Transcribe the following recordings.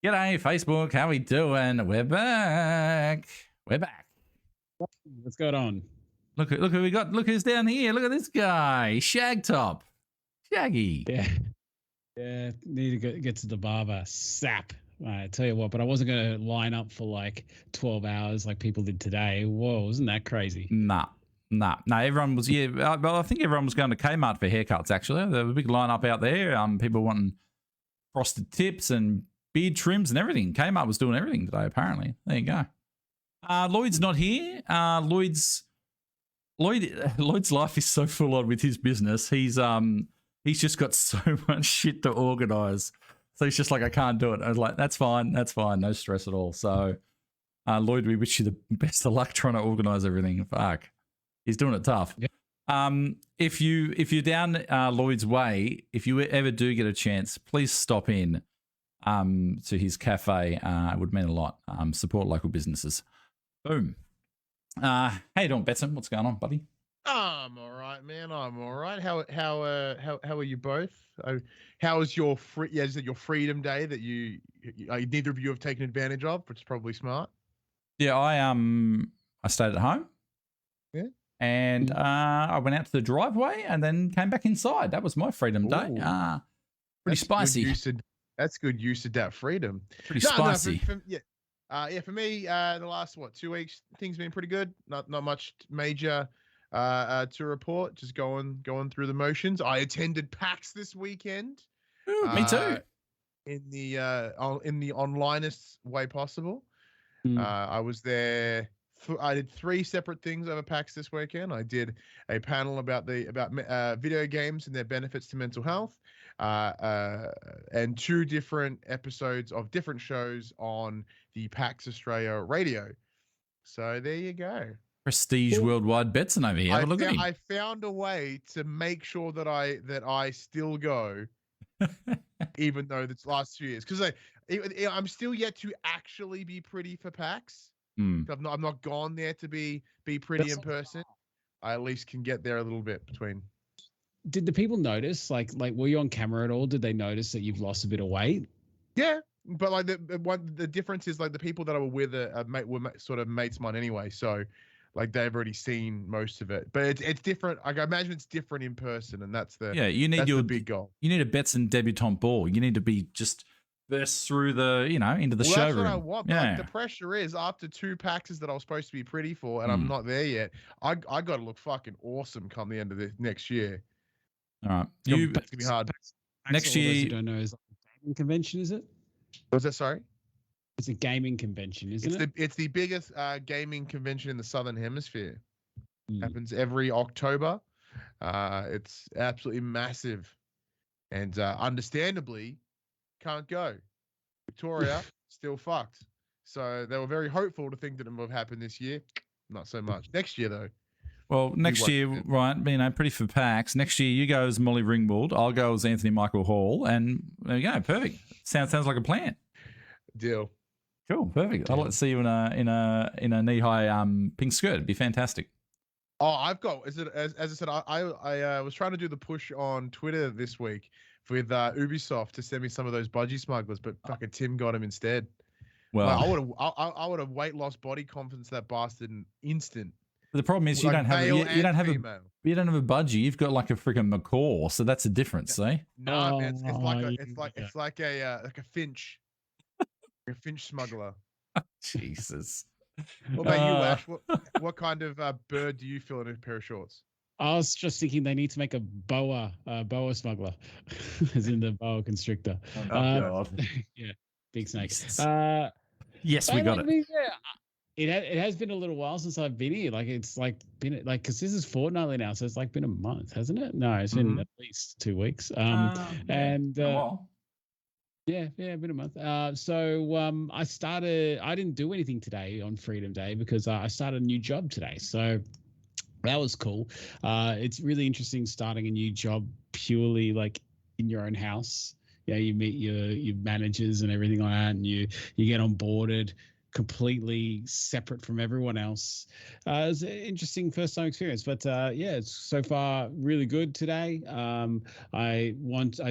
G'day, Facebook. How we doing? We're back. We're back. What's going on? Look who we got. Look who's down here. Look at this guy, Shag Top, Shaggy. Yeah. Need to get to the barber. Sap. I tell you what, but I wasn't going to line up for like 12 hours like people did today. Whoa, isn't that crazy? Nah. Everyone was Well, I think everyone was going to Kmart for haircuts. Actually, there was a big lineup out there. People wanting frosted tips and beard trims and everything. Kmart was doing everything today. Apparently, there you go. Lloyd's not here. Lloyd's life is so full on with his business. He's just got so much shit to organise. So he's just like, I can't do it. I was like, that's fine, no stress at all. So, Lloyd, we wish you the best of luck trying to organise everything. Fuck, he's doing it tough. Yep. If you're down Lloyd's way, if you ever do get a chance, please stop in to his cafe. It would mean a lot. Support local businesses. Boom. How you doing, Betson? What's going on, buddy? I'm all right, man. I'm all right. How are you both? How was your your Freedom Day that you neither of you have taken advantage of, which is probably smart. Yeah, I stayed at home. Yeah. And I went out to the driveway and then came back inside. That was my Freedom Day. Pretty spicy. That's good use of that freedom. Pretty spicy. For me, the last 2 weeks, things been pretty good. Not much major to report. Just going through the motions. I attended PAX this weekend. Ooh, me too. In the onlinest way possible. I was there. I did 3 separate things over PAX this weekend. I did a panel about video games and their benefits to mental health, and 2 different episodes of different shows on the PAX Australia radio. So there you go. Prestige worldwide Betson over here. Have a look at him. I found a way to make sure that I still go, even though it's last 2 years, because I'm still yet to actually be pretty for PAX. I'm not gone there to be pretty in person. I at least can get there a little bit between. Did the people notice? Like, were you on camera at all? Did they notice that you've lost a bit of weight? Yeah, but like the difference is like the people that I were with were sort of mates of mine anyway. So, like they've already seen most of it. But it's different. Like I imagine it's different in person, and that's the the big goal. You need a Betson debutante ball. You need to be just burst through the into the showroom. That's what I want. Yeah. Like, the pressure is after 2 PAXs that I was supposed to be pretty for, and I'm not there yet. I got to look fucking awesome come the end of the next year. All right, it's gonna be hard. Next year, you don't know, is it a gaming convention? Is it? Was that sorry? It's a gaming convention, isn't it? It's the biggest gaming convention in the Southern Hemisphere. Happens every October. It's absolutely massive, and understandably, can't go. Victoria still fucked. So they were very hopeful to think that it would have happened this year. Not so much. Next year, though. Well, next year, right, pretty for PAX. Next year, you go as Molly Ringwald. I'll go as Anthony Michael Hall. And there you go. Perfect. Sounds like a plan. Deal. Cool. Perfect. I'd like to see you in a knee-high pink skirt. It'd be fantastic. Oh, I've got, as I said, I was trying to do the push on Twitter this week with Ubisoft to send me some of those budgie smugglers, but fucking Tim got him instead. Well, I would have weight loss body confidence that bastard in instant. The problem is you don't have a budgie. You've got like a freaking macaw, so that's a difference. See? No, man, it's like a finch, a finch smuggler. Jesus. What about you, Ash? What kind of bird do you feel in a pair of shorts? I was just thinking they need to make a boa smuggler, as in the boa constrictor. Oh God. Yeah, big snakes. Yes, we got it. It has been a little while since I've been here. Like it's like been like because this is fortnightly now, so it's like been a month, hasn't it? No, it's been at least 2 weeks. Been a month. I started. I didn't do anything today on Freedom Day because I started a new job today. So that was cool. It's really interesting starting a new job purely like in your own house. Yeah, you meet your managers and everything like that, and you get onboarded. completely separate from everyone else. It was an interesting first time experience, but yeah, it's so far really good today. I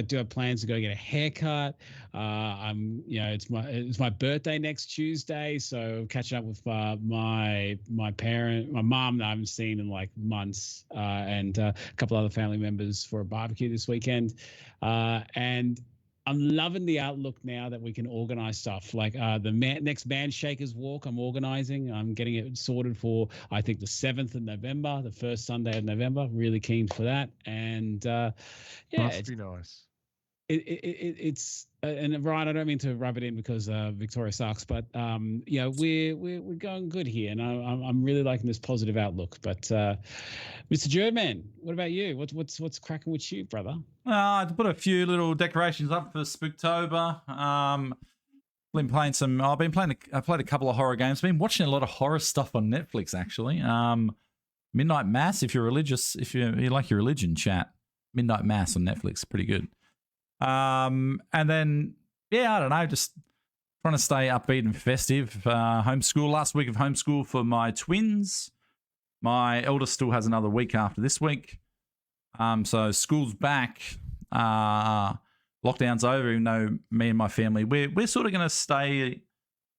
do have plans to go get a haircut. It's my birthday next Tuesday, so catching up with my mom that I haven't seen in like months, and a couple other family members for a barbecue this weekend, and I'm loving the outlook now that we can organize stuff like the next Manshakers walk. I'm organizing. I'm getting it sorted for, I think, the 7th of November, the first Sunday of November. Really keen for that. And yeah, must be nice. It's and Ryan, I don't mean to rub it in because Victoria sucks, but we're going good here, and I'm really liking this positive outlook. But Mr. Jerdman, what about you? What's cracking with you, brother? I put a few little decorations up for Spooktober. I played a couple of horror games. I've been watching a lot of horror stuff on Netflix actually. Midnight Mass, if you're religious, if you like your religion, chat. Midnight Mass on Netflix, pretty good. And then, yeah, I don't know, just trying to stay upbeat and festive. Homeschool, last week of homeschool for my twins. My eldest still has another week after this week. So school's back. Lockdown's over, even though me and my family, we're sort of going to stay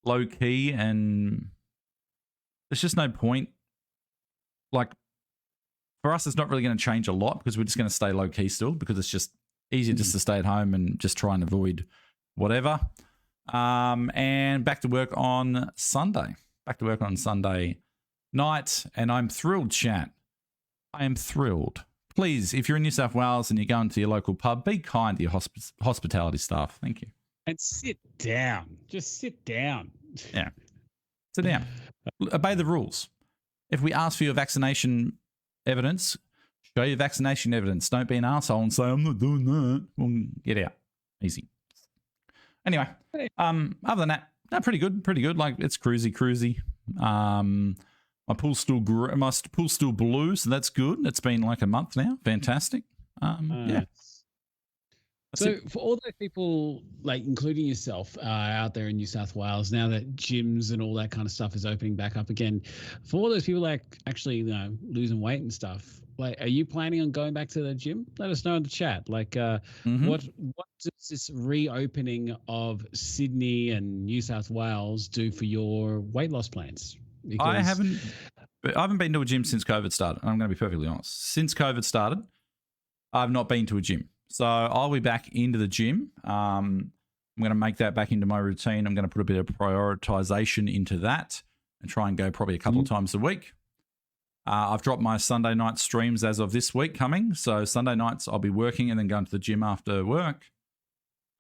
low key, and there's just no point. Like, for us, it's not really going to change a lot because we're just going to stay low key still, because it's just easier just to stay at home and just try and avoid whatever. And back to work on Sunday. Night, and I'm thrilled, chat. I am thrilled. Please, if you're in New South Wales and you're going to your local pub, be kind to your hospitality staff. Thank you. And sit down. Just sit down. Yeah. Sit down. Obey the rules. If we ask for your vaccination evidence, show your vaccination evidence. Don't be an asshole and say, I'm not doing that. Well, get out. Easy. Anyway, other than that, no, pretty good. Like, it's cruisy. My pool's still blue, so that's good. It's been like a month now. Fantastic. Yeah. So for all those people, like including yourself, out there in New South Wales, now that gyms and all that kind of stuff is opening back up again, for all those people like actually losing weight and stuff, like, are you planning on going back to the gym? Let us know in the chat. Like, what does this reopening of Sydney and New South Wales do for your weight loss plans? Because I haven't been to a gym since COVID started. I'm going to be perfectly honest. Since COVID started, I've not been to a gym. So I'll be back into the gym. I'm going to make that back into my routine. I'm going to put a bit of prioritization into that and try and go probably a couple of times a week. I've dropped my Sunday night streams as of this week coming. So Sunday nights I'll be working and then going to the gym after work.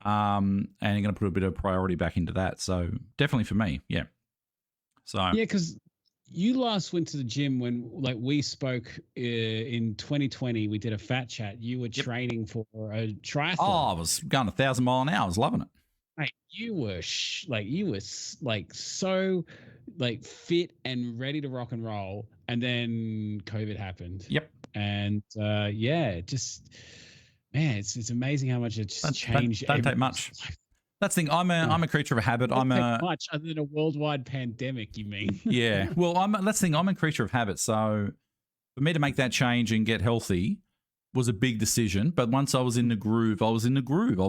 And I'm going to put a bit of priority back into that. So definitely for me, yeah. So yeah, because you last went to the gym when, like, we spoke in 2020. We did a fat chat. You were training for a triathlon. Oh, I was going 1,000 miles an hour. I was loving it. Mate, you were so fit and ready to rock and roll, and then COVID happened. Yep. And it's amazing how much it's changed. Don't take much. That's the thing. I'm a creature of habit. Much other than a worldwide pandemic, you mean? Yeah. Well, that's the thing. I'm a creature of habit. So for me to make that change and get healthy was a big decision. But once I was in the groove, I was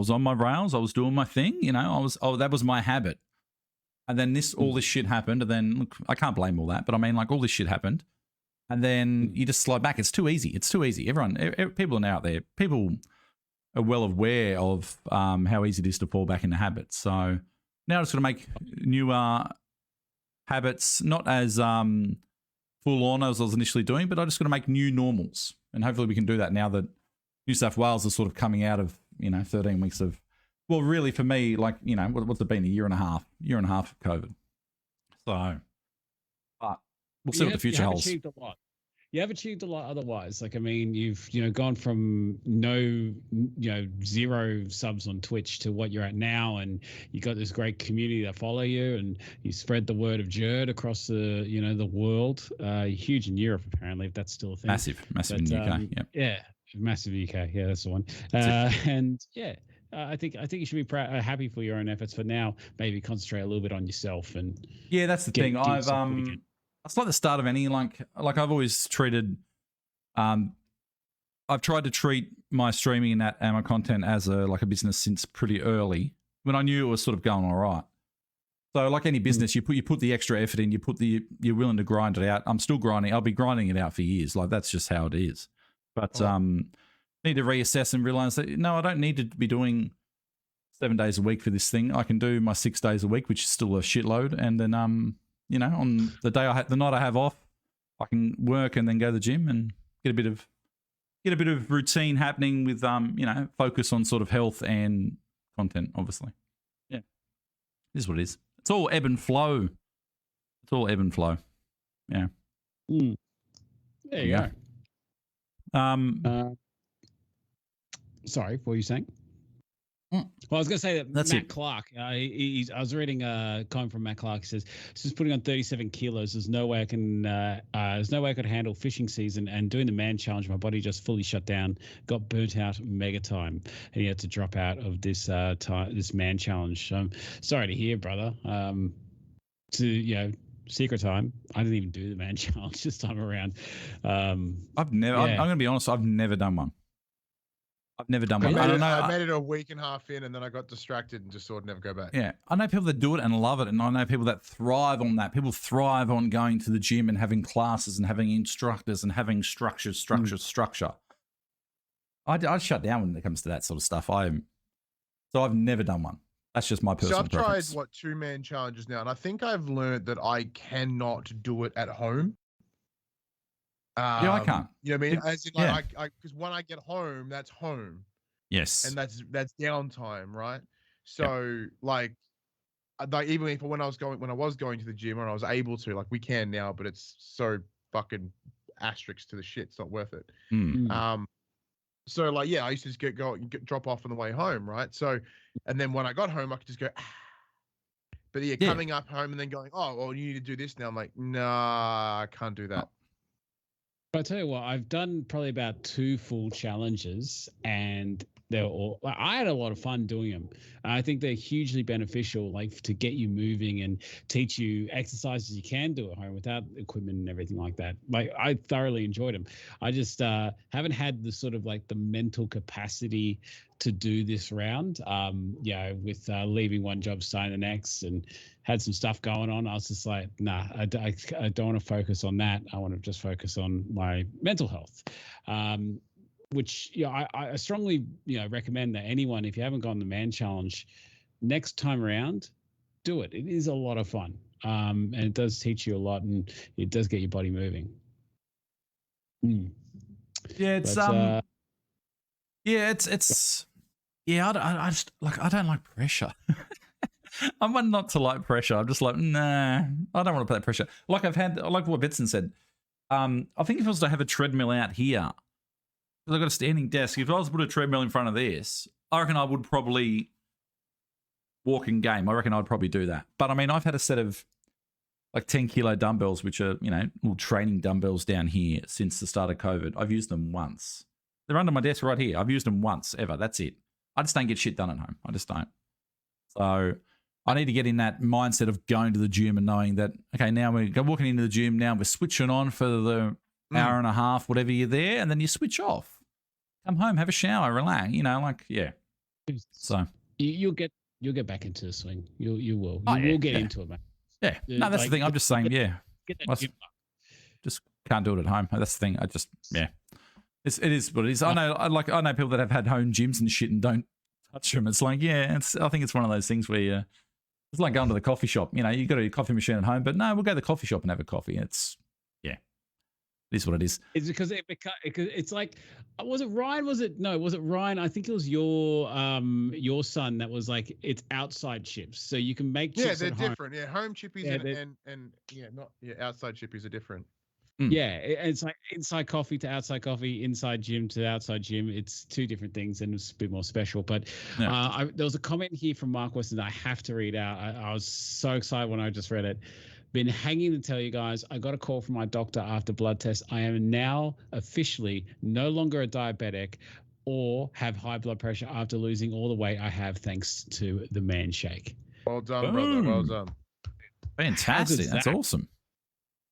on my rails. I was doing my thing. That was my habit. And then all this shit happened. And then, look, I can't blame all that. But I mean, like, all this shit happened. And then you just slide back. It's too easy. People are out there. People are well aware of how easy it is to fall back into habits. So now I'm just going to make new habits, not as full on as I was initially doing, but I'm just going to make new normals. And hopefully we can do that now that New South Wales is sort of coming out of, 13 weeks of, well, really for me, like, what's it been, a year and a half of COVID. So, but we'll see what the future holds. Achieved a lot. You have achieved a lot otherwise. Like, I mean, you've, gone from zero subs on Twitch to what you're at now. And you got this great community that follow you, and you spread the word of Jerd across the, the world. Huge in Europe, apparently, if that's still a thing. Massive in the UK. Yeah. Massive UK. Yeah, that's the one. And yeah, I think you should be proud, happy for your own efforts. For now, maybe concentrate a little bit on yourself and Yeah, that's the thing. It's like the start of any like I've always treated. I've tried to treat my streaming and my content as a business since pretty early when I knew it was sort of going all right. So like any business, you put the extra effort in, you're willing to grind it out. I'm still grinding. I'll be grinding it out for years. Like that's just how it is. But need to reassess and realize that no, I don't need to be doing 7 days a week for this thing. I can do my 6 days a week, which is still a shitload. And then on the night I have off, I can work and then go to the gym and get a bit of routine happening with focus on sort of health and content, obviously. Yeah. It is what it is. It's all ebb and flow. Yeah. There you go. Sorry, what were you saying? Well, I was going to say that That's Matt it. Clark, I was reading a comment from Matt Clark. He says, "Since putting on 37 kilos, there's no way I could handle fishing season and doing the man challenge. My body just fully shut down, got burnt out mega time, and he had to drop out of this man challenge. Sorry to hear, brother. Secret time. I didn't even do the man challenge this time around. I've never. I'm going to be honest. I've never done one. I've never done one. I don't know. I made it a week and a half in, and then I got distracted and just thought never go back. Yeah, I know people that do it and love it, and I know people that thrive on that. People thrive on going to the gym and having classes and having instructors and having structure. I shut down when it comes to that sort of stuff. So I've never done one. That's just my personal preference. So I've tried 2-man challenges now, and I think I've learned that I cannot do it at home. Yeah, I can't. You know what I mean? As in, like, because when I get home, that's home. Yes. And that's downtime, right? So like even if when I was going to the gym and I was able to, like we can now, but it's so fucking asterisk to the shit. It's not worth it. So like, yeah, I used to just drop off on the way home, right? So, and then when I got home, I could just go, but coming up home and then going, oh, well, you need to do this now. I'm like, nah, I can't do that. But I tell you what, I've done probably about 2 full challenges, and they're all. I had a lot of fun doing them. I think they're hugely beneficial, like to get you moving and teach you exercises you can do at home without equipment and everything like that. Like I thoroughly enjoyed them. I just haven't had the sort of like the mental capacity to do this round. With leaving one job, starting the next, and had some stuff going on. I was just like, nah, I don't want to focus on that. I want to just focus on my mental health. Which I strongly recommend that anyone, if you haven't gone the man challenge, next time around, do it. It is a lot of fun, and it does teach you a lot, and it does get your body moving. Yeah, I don't like pressure. I'm one not to like pressure. I'm just like, nah, I don't want to put that pressure. Like what Betson said. I think if I was to have a treadmill out here, because I've got a standing desk, if I was to put a treadmill in front of this, I reckon I would probably walk in game. I reckon I'd probably do that. But I mean, I've had a set of like 10 kilo dumbbells, which are, little training dumbbells down here since the start of COVID. I've used them once. They're under my desk right here. I've used them once ever. That's it. I just don't get shit done at home. I just don't. So I need to get in that mindset of going to the gym and knowing that, okay, now we're walking into the gym. Now we're switching on for the hour and a half, whatever you're there, and then you switch off. Come home, have a shower, relax. So you'll get back into the swing. You will. You will get into it, mate. Yeah. No, that's the thing. I'm just saying, get that gym up. Just can't do it at home. That's the thing. It is what it is. I know people that have had home gyms and shit and don't touch them. It's like, I think it's one of those things where it's like going to the coffee shop. You got a coffee machine at home, but no, we'll go to the coffee shop and have a coffee. It is what it is. It's because it's like, was it Ryan? Was it Ryan? I think it was your son that was like, it's outside chips, so you can make chips. Yeah, they're at different. Home. Yeah, home chippies outside chippies are different. Yeah, it's like inside coffee to outside coffee, inside gym to outside gym. It's 2 different things, and it's a bit more special. But there was a comment here from Mark Weston that I have to read out. I was so excited when I just read it. Been hanging to tell you guys, I got a call from my doctor after blood test. I am now officially no longer a diabetic. or have high blood pressure after losing all the weight I have thanks to the manshake. Well done, brother. Well Boom. done. Fantastic. That's that? awesome.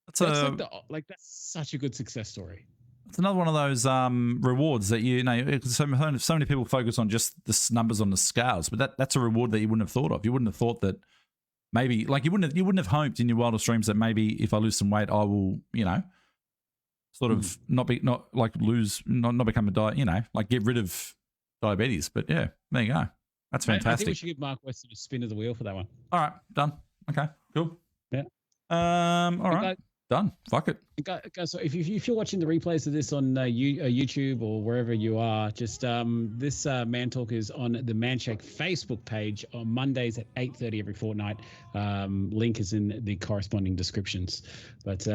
That's That's such a good success story. It's another one of those rewards that you know. So many people focus on just the numbers on the scales, but that's a reward that you wouldn't have thought of. You wouldn't have thought that maybe, like, you wouldn't have hoped in your wildest dreams that maybe if I lose some weight, I will, you know, sort of not become a diet, you know, like get rid of diabetes. But yeah, there you go. That's fantastic. I think we should give Mark Weston a spin of the wheel for that one. All right, done. Okay, cool. Yeah. All right. Done. Fuck it. Guys, so if you're watching the replays of this on YouTube or wherever you are, just this Man Talk is on the Manshake Facebook page on Mondays at 8:30 every fortnight. Link is in the corresponding descriptions. But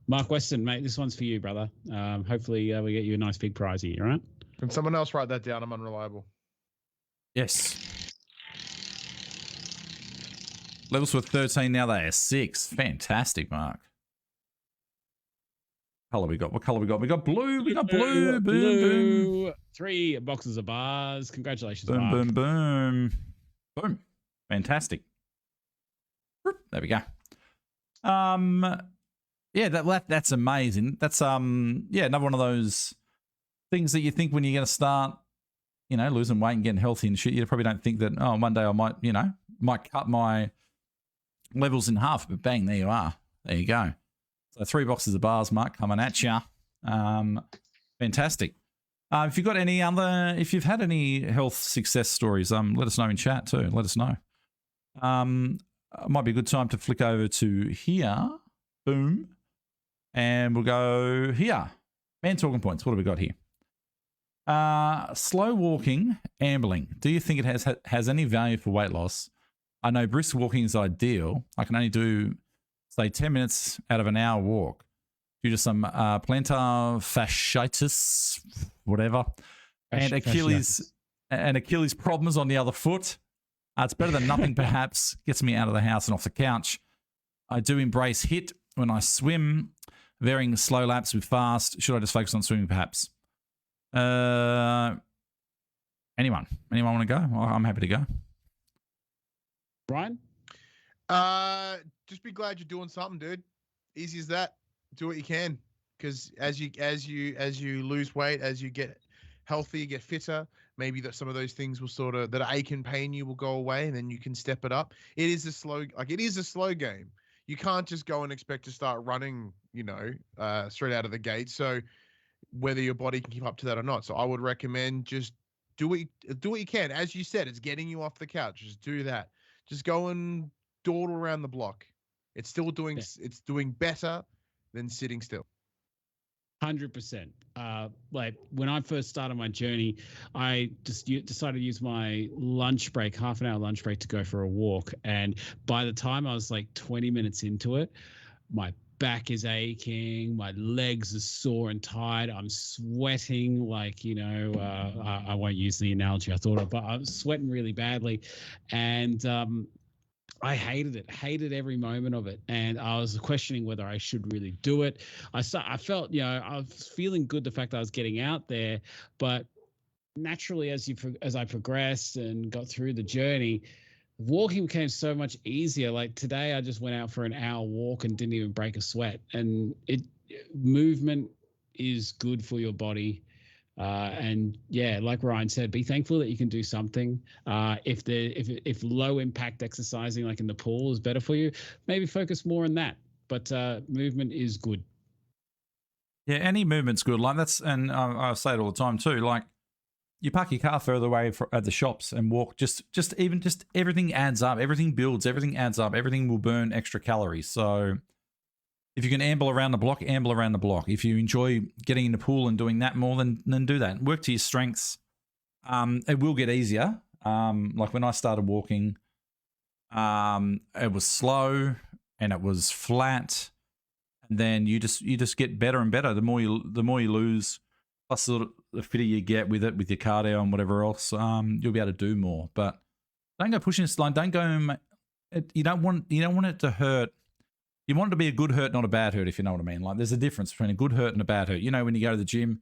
Mark Weston, mate, this one's for you, brother. Hopefully we get you a nice big prize here, all right? Can someone else write that down? I'm unreliable. Yes. Levels were 13, now they are 6. Fantastic, Mark. Color we got? What color we got? We got blue. We got blue. Boom, boom. 3 boxes of bars. Congratulations, boom, Mark. boom, boom, boom. Fantastic. There we go. Yeah, that's amazing. That's another one of those things that you think when you're going to start, you know, losing weight and getting healthy and shit. You probably don't think that, oh, one day I might cut my levels in half. But bang, there you are. There you go. So 3 boxes of bars, Mark, coming at you. Fantastic. If you've had any health success stories, let us know in chat too. Let us know. Might be a good time to flick over to here. Boom. And we'll go here. Man talking points. What have we got here? Slow walking, ambling. Do you think it has any value for weight loss? I know brisk walking is ideal. I can only do, say, 10 minutes out of an hour walk due to some plantar fasciitis, whatever, and Achilles problems on the other foot. It's better than nothing, perhaps. Gets me out of the house and off the couch. I do embrace HIIT when I swim, varying slow laps with fast. Should I just focus on swimming, perhaps? Anyone want to go? I'm happy to go. Brian? Just be glad you're doing something, dude. Easy as that. Do what you can, because as you lose weight, as you get healthy, get fitter, maybe that some of those things will that ache and pain you will go away, and then you can step it up. It is a slow game. You can't just go and expect to start running, straight out of the gate. So whether your body can keep up to that or not. So I would recommend just do what you can. As you said, it's getting you off the couch. Just do that. Just go and dawdle around the block. It's still doing it's doing better than sitting still. 100%. Like when I first started my journey, I just decided to use my lunch break, half an hour lunch break, to go for a walk. And by the time I was like 20 minutes into it, my back is aching, my legs are sore and tired, I'm sweating like, I won't use the analogy I thought of, but I was sweating really badly. And I hated every moment of it. And I was questioning whether I should really do it. I felt, I was feeling good, the fact that I was getting out there, but naturally as I progressed and got through the journey, walking became so much easier. Like today, I just went out for an hour walk and didn't even break a sweat. And movement is good for your body. And yeah, like Ryan said, be thankful that you can do something. If low impact exercising like in the pool is better for you, maybe focus more on that. But movement is good. Yeah, any movement's good. Like and I say it all the time too. Like, you park your car further away at the shops and walk. Just everything adds up. Everything builds. Everything adds up. Everything will burn extra calories. So if you can amble around the block, amble around the block. If you enjoy getting in the pool and doing that more, then do that. Work to your strengths. It will get easier. Like when I started walking, it was slow and it was flat. And then you just get better and better. The more you lose, plus the fitter you get with it, with your cardio and whatever else, you'll be able to do more. But don't go pushing this line. Don't go. You don't want it to hurt. You want it to be a good hurt, not a bad hurt, if you know what I mean. Like, there's a difference between a good hurt and a bad hurt. When you go to the gym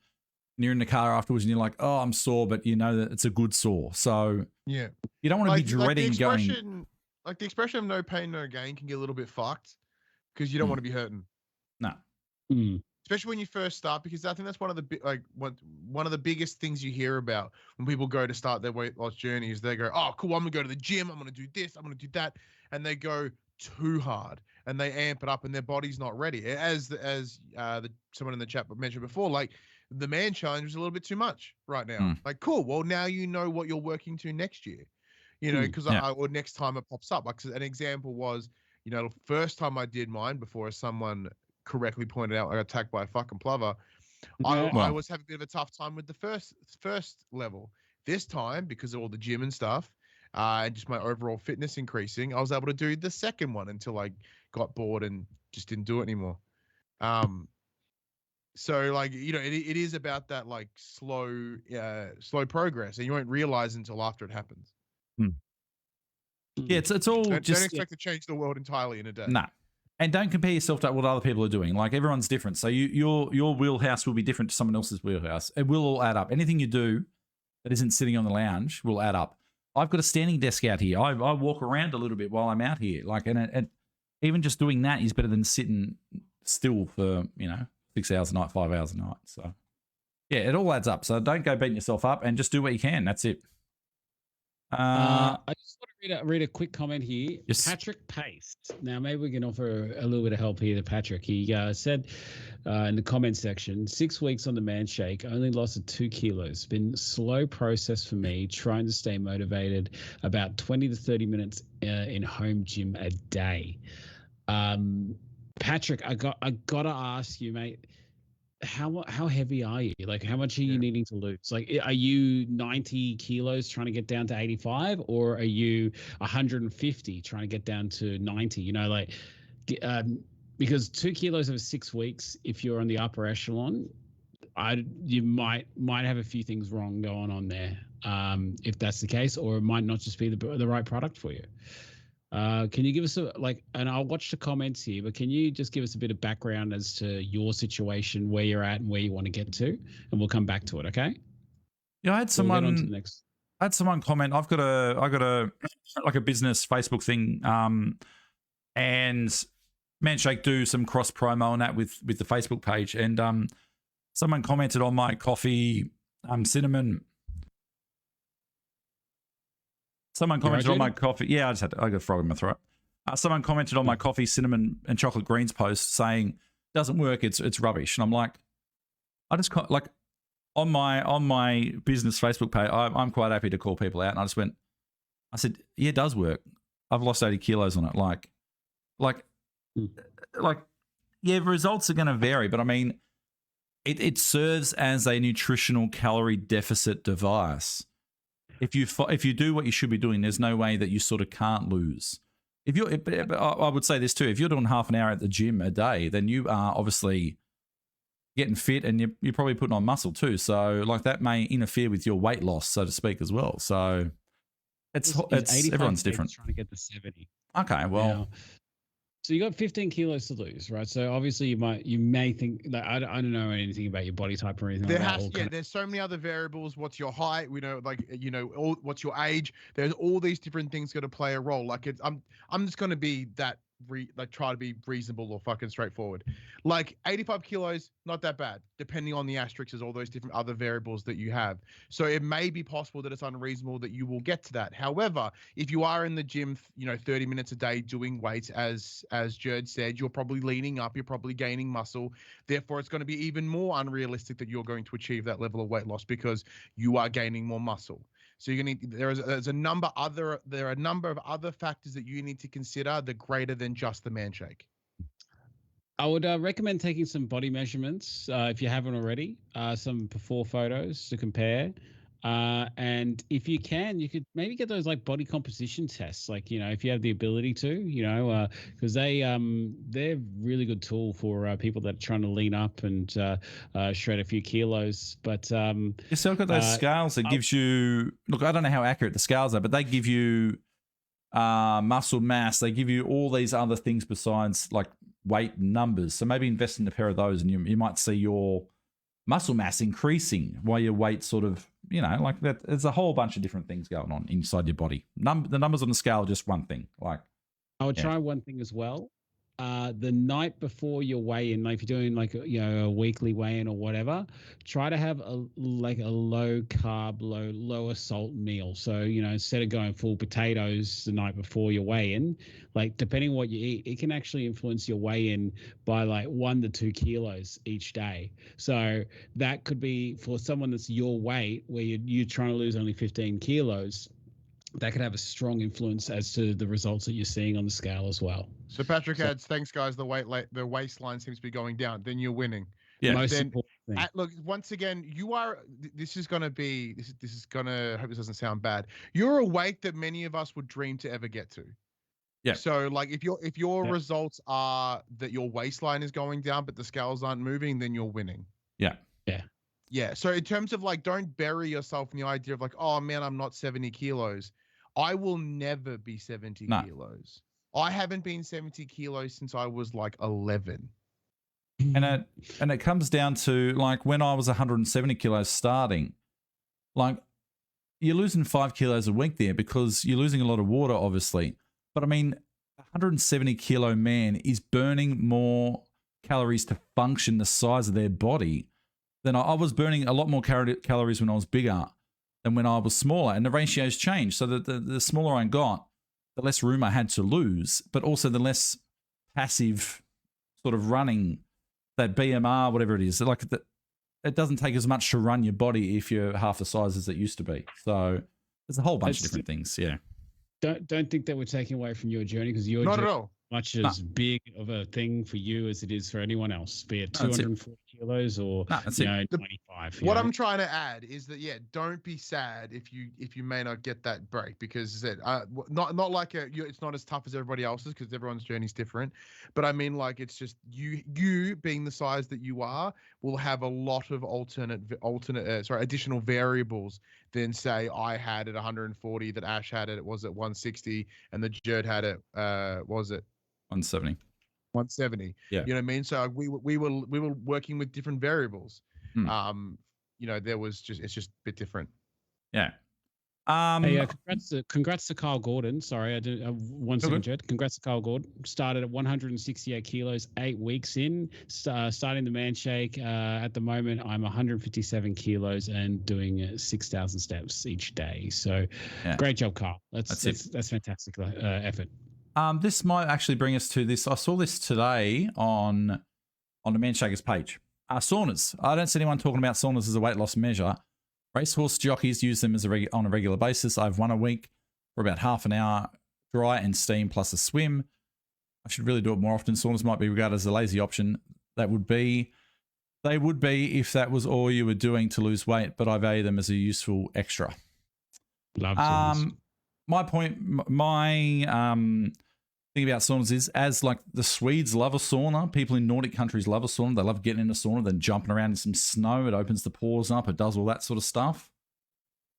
and you're in the car afterwards and you're like, oh, I'm sore, but you know that it's a good sore. So Yeah. you don't want to be dreading going. Like the expression of no pain, no gain can get a little bit fucked because you don't want to be hurting. No. Especially when you first start, because I think that's one of the biggest things you hear about when people go to start their weight loss journey is they go, oh, cool, I'm gonna go to the gym, I'm gonna do this, I'm gonna do that, and they go too hard and they amp it up and their body's not ready. As someone in the chat mentioned before, like the man challenge was a little bit too much right now. Like, cool, well now you know what you're working to next year, you know, because or next time it pops up. Like an example was, you know, the first time I did mine before someone correctly pointed out I got attacked by a fucking plover. I was having a bit of a tough time with the first level. This time, because of all the gym and stuff, and just my overall fitness increasing, I was able to do the second one until I got bored and just didn't do it anymore. So like, you know, it is about that like slow progress, and you won't realize until after it happens. Yeah, it's all don't expect to change the world entirely in a day. Nah. And don't compare yourself to what other people are doing. Like everyone's different. So your wheelhouse will be different to someone else's wheelhouse. It will all add up. Anything you do that isn't sitting on the lounge will add up. I've got a standing desk out here. I walk around a little bit while I'm out here. Like, and even just doing that is better than sitting still for, 6 hours a night, 5 hours a night. So yeah, it all adds up. So don't go beating yourself up and just do what you can. That's it. I just want to read a quick comment here. Yes. Patrick Pace. Now, maybe we can offer a little bit of help here to Patrick. He said in the comment section, 6 weeks on the manshake, only lost 2 kilos. Been slow process for me, trying to stay motivated, about 20 to 30 minutes in home gym a day. Patrick, I gotta ask you, mate, how heavy are you? Like, how much are you needing to lose? Like, are you 90 kilos trying to get down to 85, or are you 150 trying to get down to 90? You know, like, because 2 kilos over 6 weeks, if you're on the upper echelon, you might have a few things wrong going on there, if that's the case, or it might not just be the right product for you. Can you give us and I'll watch the comments here, but can you just give us a bit of background as to your situation, where you're at and where you want to get to, and we'll come back to it. Okay. Yeah. I had someone comment. I've got a like a business Facebook thing. And Manshake do some cross promo on that with the Facebook page. And, someone commented on my coffee, cinnamon. Someone commented on my coffee. Yeah, I got a frog in my throat. Someone commented on my coffee, cinnamon, and chocolate greens post saying, "Doesn't work. It's rubbish." And I'm like, I just like on my business Facebook page, I'm quite happy to call people out. And I said, "Yeah, it does work. I've lost 80 kilos on it." Like, yeah, results are going to vary, but I mean, it serves as a nutritional calorie deficit device. If you do what you should be doing, there's no way that you sort of can't lose. I would say this too. If you're doing half an hour at the gym a day, then you are obviously getting fit, and you're probably putting on muscle too. So like that may interfere with your weight loss, so to speak, as well. So it's everyone's different. Trying to get to 70. Okay, well. Now, so you got 15 kilos to lose, right? So obviously you may think that I don't know anything about your body type or anything. There's so many other variables. What's your height? We know, what's your age? There's all these different things going to play a role. Like I'm just going to be that try to be reasonable or fucking straightforward. Like 85 kilos, not that bad, depending on the asterisks, all those different other variables that you have. So it may be possible that it's unreasonable that you will get to that. However, if you are in the gym, 30 minutes a day doing weights, as Jared said, you're probably leaning up, you're probably gaining muscle. Therefore, it's going to be even more unrealistic that you're going to achieve that level of weight loss because you are gaining more muscle. So there are a number of other factors that you need to consider that greater than just the manshake. I would recommend taking some body measurements if you haven't already, some before photos to compare. And if you can, you could maybe get those like body composition tests, like, if you have the ability to, because they're really good tool for people that are trying to lean up and shred a few kilos. But you still got those scales that gives you, look, I don't know how accurate the scales are, but they give you muscle mass. They give you all these other things besides like weight and numbers. So maybe invest in a pair of those, and you might see your muscle mass increasing while your weight sort of, like that. There's a whole bunch of different things going on inside your body. The numbers on the scale are just one thing. Like, I would try one thing as well. The night before your weigh-in, like if you're doing like a weekly weigh-in or whatever, try to have a low carb, lower salt meal. So instead of going full potatoes the night before your weigh-in, like depending on what you eat, it can actually influence your weigh-in by like 1 to 2 kilos each day. So that could be for someone that's your weight, where you're trying to lose only 15 kilos. That could have a strong influence as to the results that you're seeing on the scale as well. So Patrick adds, thanks guys. The waistline seems to be going down. Then you're winning. Yeah. Most important thing. Look, once again, you are. This is gonna be. This is gonna. I hope this doesn't sound bad. You're a weight that many of us would dream to ever get to. Yeah. So like, if your results are that your waistline is going down, but the scales aren't moving, then you're winning. Yeah. Yeah. Yeah. So in terms of like, don't bury yourself in the idea of like, oh man, I'm not 70 kilos. I will never be 70 kilos. I haven't been 70 kilos since I was like 11. And it comes down to like when I was 170 kilos starting, like you're losing 5 kilos a week there because you're losing a lot of water, obviously. But I mean, 170 kilo man is burning more calories to function the size of their body than I was burning a lot more calories when I was bigger than when I was smaller, and the ratios changed. So that the smaller I got, the less room I had to lose, but also the less passive sort of running, that BMR, whatever it is. Like it doesn't take as much to run your body if you're half the size as it used to be. So there's a whole bunch of different things. Yeah. Don't think that we're taking away from your journey, because your not journey at all. Much as big of a thing for you as it is for anyone else, be it 240 kilos or 25. What I'm trying to add is that don't be sad if you may not get that break, because not like it's not as tough as everybody else's, because everyone's journey is different. But I mean, like, it's just you being the size that you are will have a lot of additional variables than say I had at 140, that Ash had it was at 160, and the Jerd had it was it 170. Yeah. You know what I mean? So we were working with different variables. It's just a bit different. Yeah. Congrats to Kyle Gordon. Sorry, I did one second, Jed. Congrats to Kyle Gordon. Started at 168 kilos, 8 weeks in. Starting the manshake. At the moment, I'm 157 kilos and doing 6,000 steps each day. So, great job, Kyle. That's fantastic effort. This might actually bring us to this. I saw this today on the Manshaker's page. Saunas. I don't see anyone talking about saunas as a weight loss measure. Racehorse jockeys use them on a regular basis. I have one a week for about half an hour, dry and steam plus a swim. I should really do it more often. Saunas might be regarded as a lazy option. They would be if that was all you were doing to lose weight, but I value them as a useful extra. Love saunas. My thing about saunas is, as like the Swedes love a sauna, people in Nordic countries love a sauna. They love getting in a sauna, then jumping around in some snow. It opens the pores up. It does all that sort of stuff.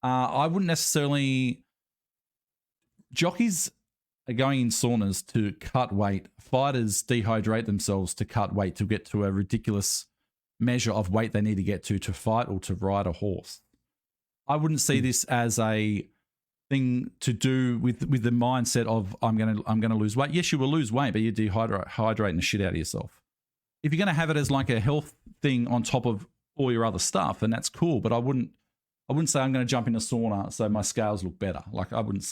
I wouldn't necessarily. Jockeys are going in saunas to cut weight. Fighters dehydrate themselves to cut weight to get to a ridiculous measure of weight they need to get to fight or to ride a horse. I wouldn't see this as a thing to do with the mindset of I'm gonna lose weight. Yes, you will lose weight, but you're hydrating the shit out of yourself. If you're gonna have it as like a health thing on top of all your other stuff, and that's cool, but I wouldn't say I'm gonna jump in a sauna so my scales look better. Like I wouldn't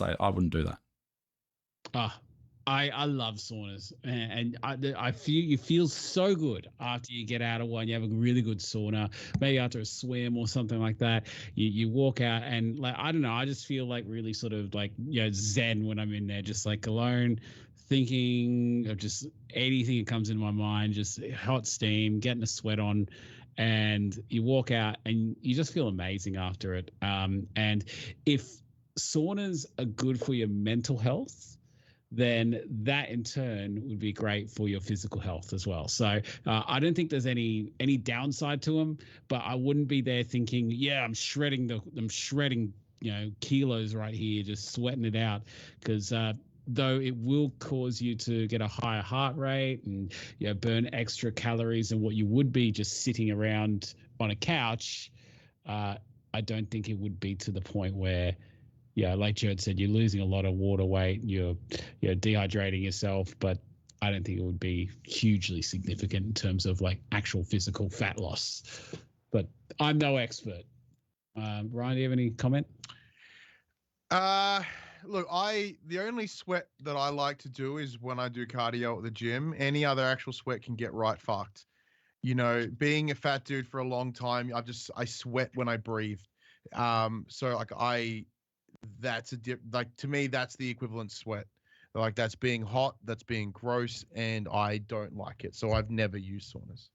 do that. I love saunas, and I feel you feel so good after you get out of one. You have a really good sauna, maybe after a swim or something like that. You walk out and like, I don't know, I just feel like really sort of like, zen when I'm in there, just like alone, thinking of just anything that comes in my mind, just hot steam, getting a sweat on, and you walk out and you just feel amazing after it. And if saunas are good for your mental health, then that in turn would be great for your physical health as well. So I don't think there's any downside to them, but I wouldn't be there thinking, I'm shredding kilos right here, just sweating it out, because though it will cause you to get a higher heart rate and burn extra calories than what you would be just sitting around on a couch. I don't think it would be to the point where, like Jared said, you're losing a lot of water weight, you're dehydrating yourself, but I don't think it would be hugely significant in terms of like actual physical fat loss. But I'm no expert. Ryan, do you have any comment? Look, the only sweat that I like to do is when I do cardio at the gym. Any other actual sweat can get right fucked. Being a fat dude for a long time, I sweat when I breathe. So like to me, that's the equivalent sweat. Like that's being hot, that's being gross, and I don't like it. So I've never used saunas.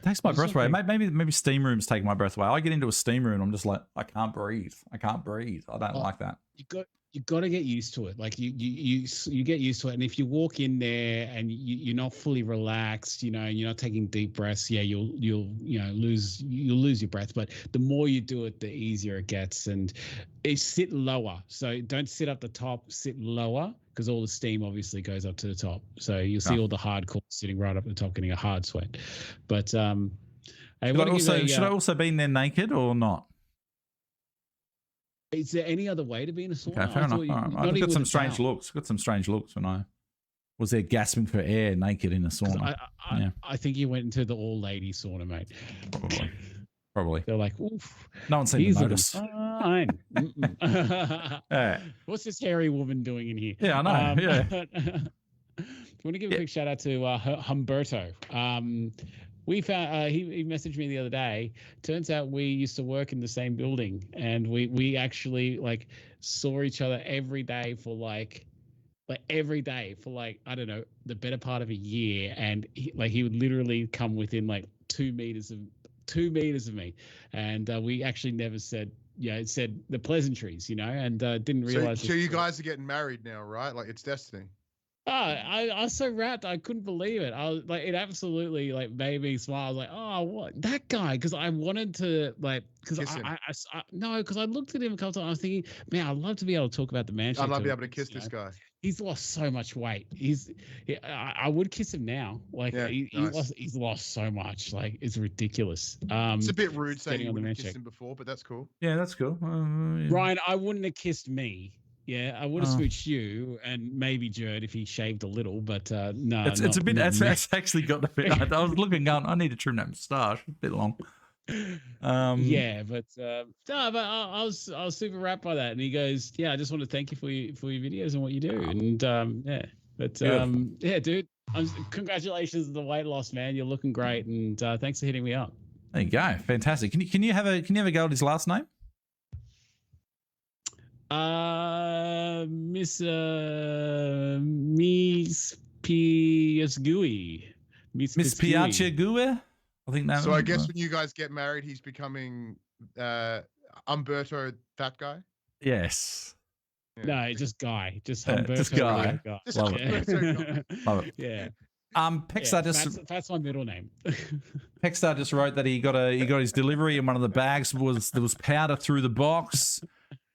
Takes my breath away. Maybe steam rooms take my breath away. I get into a steam room and I'm just like, I can't breathe. I don't like that. You got to get used to it. Like you get used to it, and if you walk in there and you're not fully relaxed, and you're not taking deep breaths, you'll lose your breath. But the more you do it, the easier it gets. And sit lower. So don't sit up the top. Sit lower, because all the steam obviously goes up to the top. So you'll see all the hardcore sitting right up at the top, getting a hard sweat. But should I also be in there naked or not? Is there any other way to be in a sauna? Okay, fair enough. I got some strange looks. Got some strange looks when I was there gasping for air naked in a sauna. I think you went into the all-lady sauna, mate. Probably. They're like, oof. No one seemed to notice. Fine. What's this hairy woman doing in here? Yeah, I know. Yeah. I want to give a quick shout out to Humberto. We found he messaged me the other day. Turns out we used to work in the same building, and we actually like saw each other every day for like every day for like, I don't know, the better part of a year. And he would literally come within like 2 meters of me, and we actually never said it said the pleasantries, and didn't realize. So you guys are getting married now, right? Like it's destiny. I was so wrapped. I couldn't believe it. I was like, it absolutely like made me smile. I was like, oh, what that guy? Because I wanted to because I looked at him a couple times. I was thinking, man, I'd love to be able to talk about the manshake. I'd love to be able to kiss this guy. He's lost so much weight. I would kiss him now. Like he's lost so much. Like it's ridiculous. It's a bit rude saying you wouldn't kissed him before, but that's cool. Yeah, that's cool. Ryan, I wouldn't have kissed me. Yeah, I would have smooched you and maybe Jared if he shaved a little, but no. It's a bit. It's actually got a bit. I was looking, going, I need to trim that moustache a bit long. Yeah, but I was super wrapped by that, and he goes, "Yeah, I just want to thank you for your videos and what you do." And yeah, dude, congratulations on the weight loss, man. You're looking great, and thanks for hitting me up. There you go, fantastic. Can you have a go at his last name? Miss Piasgui. Miss Piacciagui? I think that. So I guess when you guys get married, he's becoming Umberto, that guy. Yes. Yeah. No, just guy. Just Umberto. Just guy. Just love it. Love it. Yeah. Pexstar that's my middle name. Pexstar just wrote that he got his delivery, and one of the bags there was powder through the box.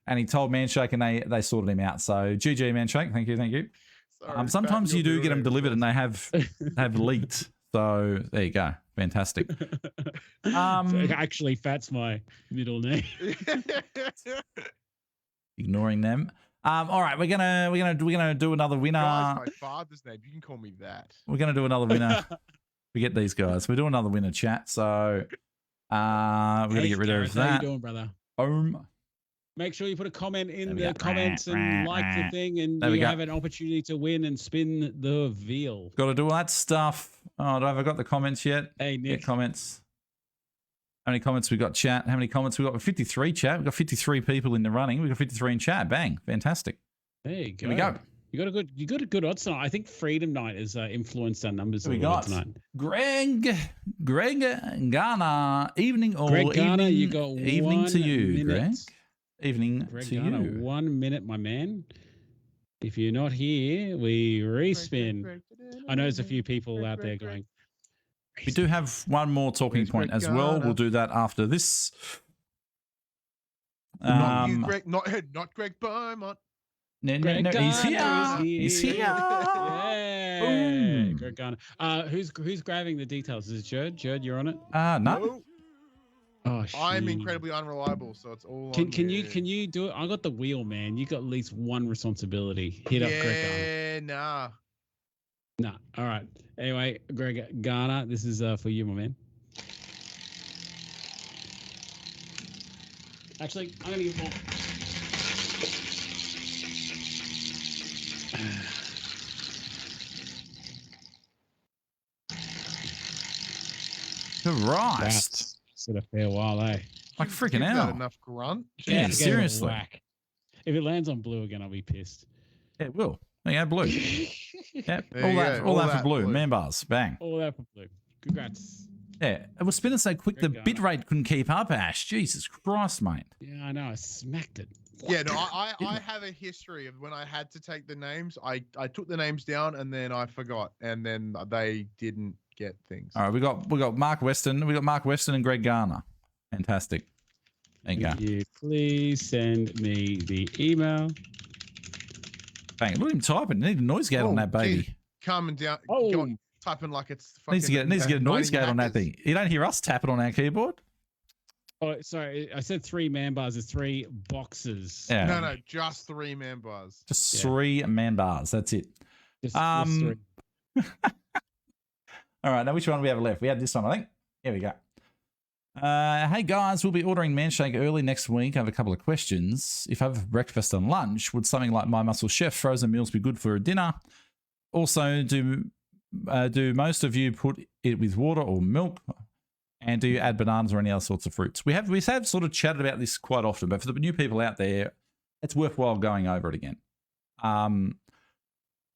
And he told Manshake, and they sorted him out. So GG Manshake, thank you. Sorry, sometimes you do get them delivered, and they have leaked. So there you go, fantastic. Actually, Fat's my middle name. Ignoring them. All right, we're gonna do another winner. Guys, my father's name. You can call me that. We're gonna do another winner. Forget these guys. We're doing another winner chat. So we're gonna get rid of that. How you doing, brother? Make sure you put a comment in the comments and like the thing, and you have an opportunity to win and spin the wheel. Got to do all that stuff. Oh, have I got the comments yet? Hey, Nick. Get comments. How many comments we got, chat? How many comments we got? 53, chat. We've got 53 people in the running. We've got 53 in chat. Bang. Fantastic. There you go. Here we go. You got a good odds tonight. I think Freedom Night has influenced our numbers a little bit tonight. Greg Garner. Evening all. Greg Garner, you got evening to you, minute. Greg. Evening Greg to Garner, you. 1 minute, my man. If you're not here, we respin. I know there's a few people out there going. We do have one more talking point as well. We'll do that after this. Not you, Greg. Not Greg Beaumont. No, Greg he's Garner here. is He's here. Yeah, Boom. Greg Garner. Who's grabbing the details? Is it Jerd? Jerd, you're on it. No. No, Oh, I'm shit. incredibly unreliable, so it's all Can on can you do it? I got the wheel, man. You got at least one responsibility. Hit up Greg Garner. Yeah, nah. Nah. All right. Anyway, Greg Garner, this is for you, my man. Actually, I'm gonna give more. Christ. It's been a fair while, eh? Like Give freaking that hell. enough grunt. Yeah, give it a seriously. whack. If it lands on blue again, I'll be pissed. Yeah, it will. Yeah, blue. Yeah, There all you that, go. all All that for that blue. blue. Man bars, bang. All that for blue. Congrats. Yeah, it was spinning so quick the Greg bit Garner. rate couldn't keep up. Ash, Jesus Christ, mate. Yeah, I know. I smacked it. Yeah, no, I have a history of when I had to take the names, I took the names down and then I forgot, and then they didn't get things. All right, we got Mark Weston. We got Mark Weston and Greg Garner. Fantastic. There you go. Can you please send me the email? Bang. Look at him typing. Need a noise gate on Oh, that baby. geez. Calming down. Oh. Going, typing like it's fucking. Needs to get a noise gate on that thing. You don't hear us tapping on our keyboard. Oh, sorry. I said 3 man bars. It's 3 boxes. Yeah. No, just 3 man bars. Just Yeah. 3 man bars. That's it. Just 3. 3. All right, now which one do we have left? We had this one, I think. Here we go. Hey guys, we'll be ordering manshake early next week. I have a couple of questions. If I have breakfast and lunch, would something like My Muscle Chef frozen meals be good for a dinner? Also, do most of you put it with water or milk? And do you add bananas or any other sorts of fruits? We have sort of chatted about this quite often, but for the new people out there, it's worthwhile going over it again.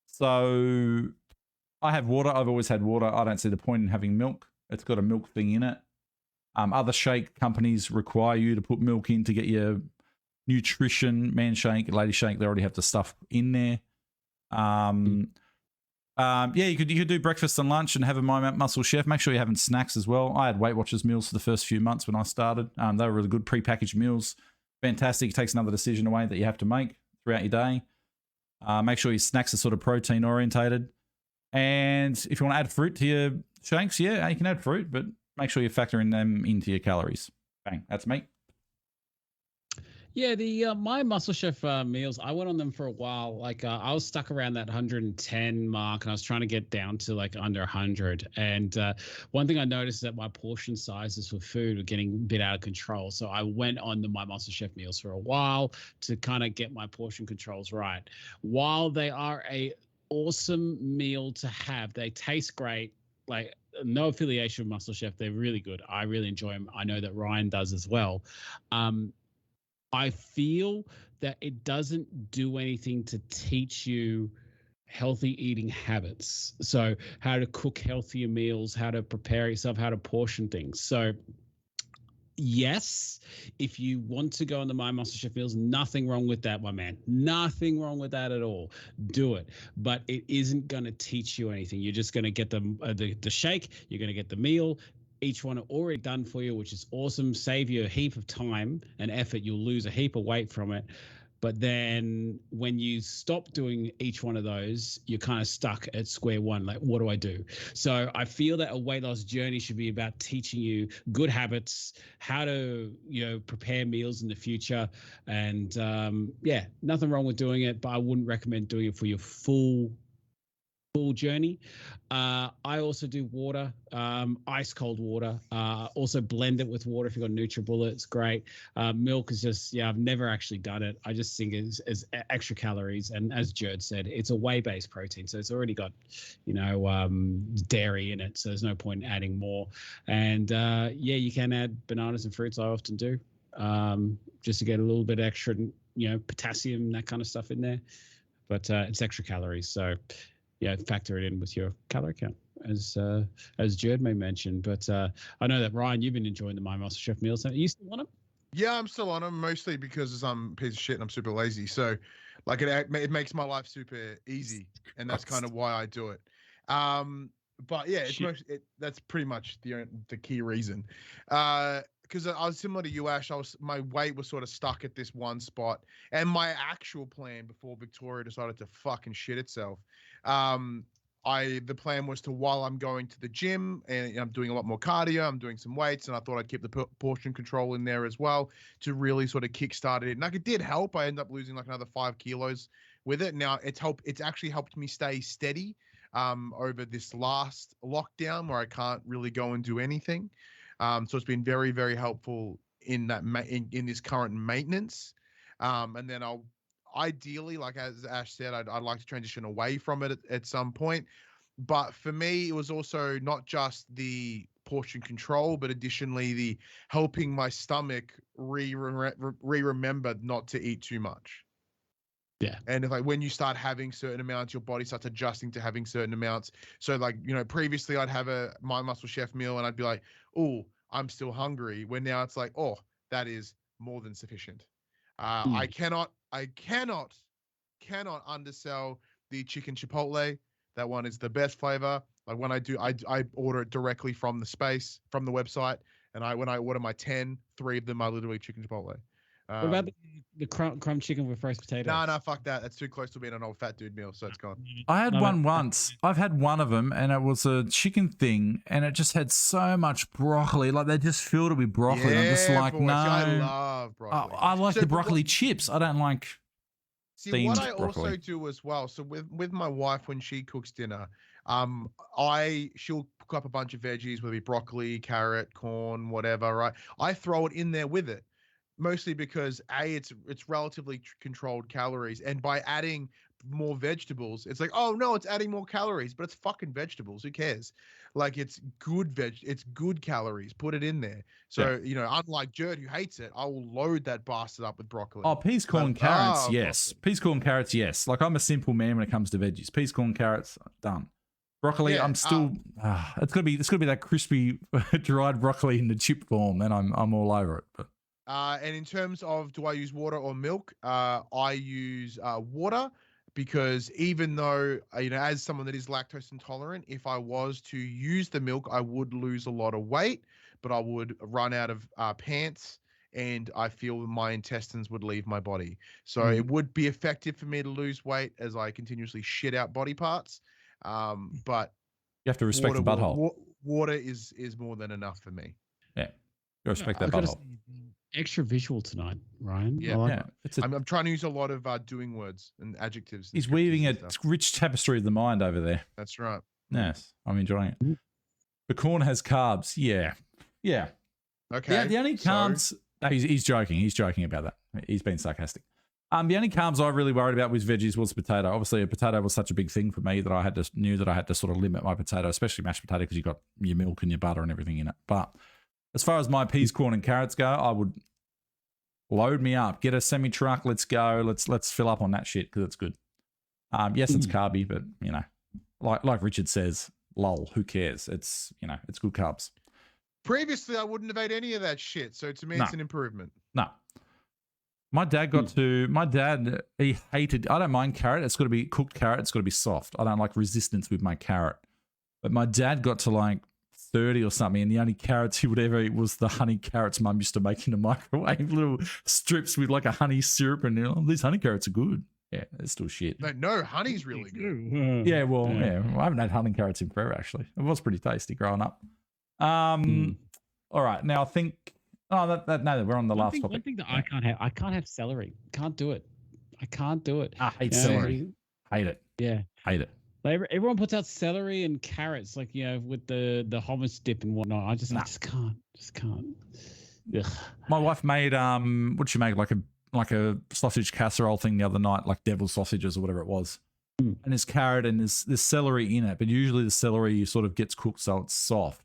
So I have water. I've always had water. I don't see the point in having milk. It's got a milk thing in it. Other shake companies require you to put milk in to get your nutrition. Man shake, lady shake, they already have the stuff in there. Yeah, you could do breakfast and lunch and have a My Muscle Chef. Make sure you're having snacks as well. I had Weight Watchers meals for the first few months when I started. They were really good prepackaged meals. Fantastic. It takes another decision away that you have to make throughout your day. Make sure your snacks are sort of protein orientated. And if you want to add fruit to your shakes, yeah, you can add fruit, but make sure you're factoring them into your calories. Bang, that's me. Yeah, the My Muscle Chef meals, I went on them for a while. Like I was stuck around that 110 mark, and I was trying to get down to like under 100. And one thing I noticed is that my portion sizes for food were getting a bit out of control. So I went on the My Muscle Chef meals for a while to kind of get my portion controls right. While they are a awesome meal to have, they taste great. Like no affiliation with Muscle Chef, they're really good. I really enjoy them. I know that Ryan does as well. I feel that it doesn't do anything to teach you healthy eating habits. So how to cook healthier meals, how to prepare yourself, how to portion things. So yes, if you want to go on the My Muscle Chef meals, nothing wrong with that, my man. Nothing wrong with that at all. Do it. But it isn't going to teach you anything. You're just going to get the shake. You're going to get the meal. Each one already done for you, which is awesome. Save you a heap of time and effort. You'll lose a heap of weight from it. But then when you stop doing each one of those, you're kind of stuck at square one. Like, what do I do? So I feel that a weight loss journey should be about teaching you good habits, how to, prepare meals in the future. And yeah, nothing wrong with doing it, but I wouldn't recommend doing it for your full journey. I also do water, ice cold water. Also blend it with water if you've got NutriBullet. It's great. Milk is just, I've never actually done it. I just think it's extra calories. And as Jerd said, it's a whey-based protein. So it's already got, dairy in it. So there's no point in adding more. And you can add bananas and fruits. I often do, just to get a little bit extra, potassium, that kind of stuff in there. But it's extra calories. So factor it in with your calorie count, as Jerd may mention. But I know that Ryan, you've been enjoying the My Muscle Chef meals. Are you still on them? Yeah, I'm still on them, mostly because I'm a piece of shit and I'm super lazy. So, like, it makes my life super easy, and that's kind of why I do it. But yeah, that's pretty much the key reason. because I was similar to you, Ash. My weight was sort of stuck at this one spot, and my actual plan before Victoria decided to fucking shit itself, the plan was to, while I'm going to the gym and I'm doing a lot more cardio, I'm doing some weights, and I thought I'd keep the portion control in there as well to really sort of kickstart it. And like, it did help. I ended up losing like another 5 kilos with it. Now it's actually helped me stay steady over this last lockdown where I can't really go and do anything. So it's been very, very helpful in that in this current maintenance. And then I'll ideally, like as Ash said, I'd like to transition away from it at some point. But for me, it was also not just the portion control, but additionally the helping my stomach remember not to eat too much. Yeah. And if, like, when you start having certain amounts, your body starts adjusting to having certain amounts. So like, previously I'd have a My Muscle Chef meal and I'd be like, oh, I'm still hungry. When now it's like, oh, that is more than sufficient. I cannot undersell the chicken chipotle. That one is the best flavor. Like when I do, I order it directly from the website. And when I order my 10, 3 of them are literally chicken chipotle. What about the crumb chicken with roast potatoes? No, fuck that. That's too close to being an old fat dude meal, so it's gone. I had one once. I've had one of them, and it was a chicken thing, and it just had so much broccoli. Like, they just filled it with broccoli. Yeah, I'm just like, boy, no. I love broccoli. I like the broccoli chips. I don't like steamed what I broccoli. also do as well. So with my wife, when she cooks dinner, she'll cook up a bunch of veggies, whether it be broccoli, carrot, corn, whatever, right? I throw it in there with it. Mostly because it's relatively controlled calories, and by adding more vegetables, it's like, oh no, it's adding more calories, but it's fucking vegetables. Who cares? Like, it's good calories. Put it in there. So unlike Jerd, who hates it, I will load that bastard up with broccoli. Oh, peas, corn, carrots, yes. Broccoli. Peas, corn, carrots, yes. Like, I'm a simple man when it comes to veggies. Peas, corn, carrots, done. Broccoli, I'm still. It's gonna be that crispy dried broccoli in the chip form, and I'm all over it. But. And in terms of, do I use water or milk? I use water, because even though, as someone that is lactose intolerant, if I was to use the milk, I would lose a lot of weight, but I would run out of pants, and I feel my intestines would leave my body. So it would be effective for me to lose weight as I continuously shit out body parts. But you have to respect the butthole. Water is more than enough for me. Yeah, you respect that butthole. Extra visual tonight, Ryan. Yeah, I'm trying to use a lot of doing words and adjectives. He's weaving a rich tapestry of the mind over there. That's right. Yes, I'm enjoying it. The corn has carbs. Yeah. Okay. The only carbs. No, he's joking. He's joking about that. He's been sarcastic. The only carbs I really worried about with veggies was potato. Obviously, a potato was such a big thing for me that I knew that I had to sort of limit my potato, especially mashed potato, because you got your milk and your butter and everything in it. But as far as my peas, corn, and carrots go, I would load me up, get a semi truck. Let's go. Let's fill up on that shit because it's good. Yes, it's carby, but like Richard says, lol. Who cares? It's it's good carbs. Previously, I wouldn't have ate any of that shit. So to me, it's an improvement. No. My dad he hated. I don't mind carrot. It's got to be cooked carrot. It's got to be soft. I don't like resistance with my carrot. But my dad got to like 30 or something, and the only carrots he would ever eat was the honey carrots Mum used to make in the microwave, little strips with like a honey syrup, and these honey carrots are good. Yeah, it's still shit. No, honey's really good. Yeah, well, I haven't had honey carrots in forever, actually. It was pretty tasty growing up. All right, now I think. Oh, no, we're on the last topic. One thing that I can't have celery. Can't do it. I can't do it. I hate celery. Hate it. Yeah, hate it. Everyone puts out celery and carrots, like, with the hummus dip and whatnot. I just can't. Ugh. My wife made what'd she make, like a sausage casserole thing the other night, like devil's sausages or whatever it was. And there's carrot and there's celery in it, but usually the celery sort of gets cooked so it's soft.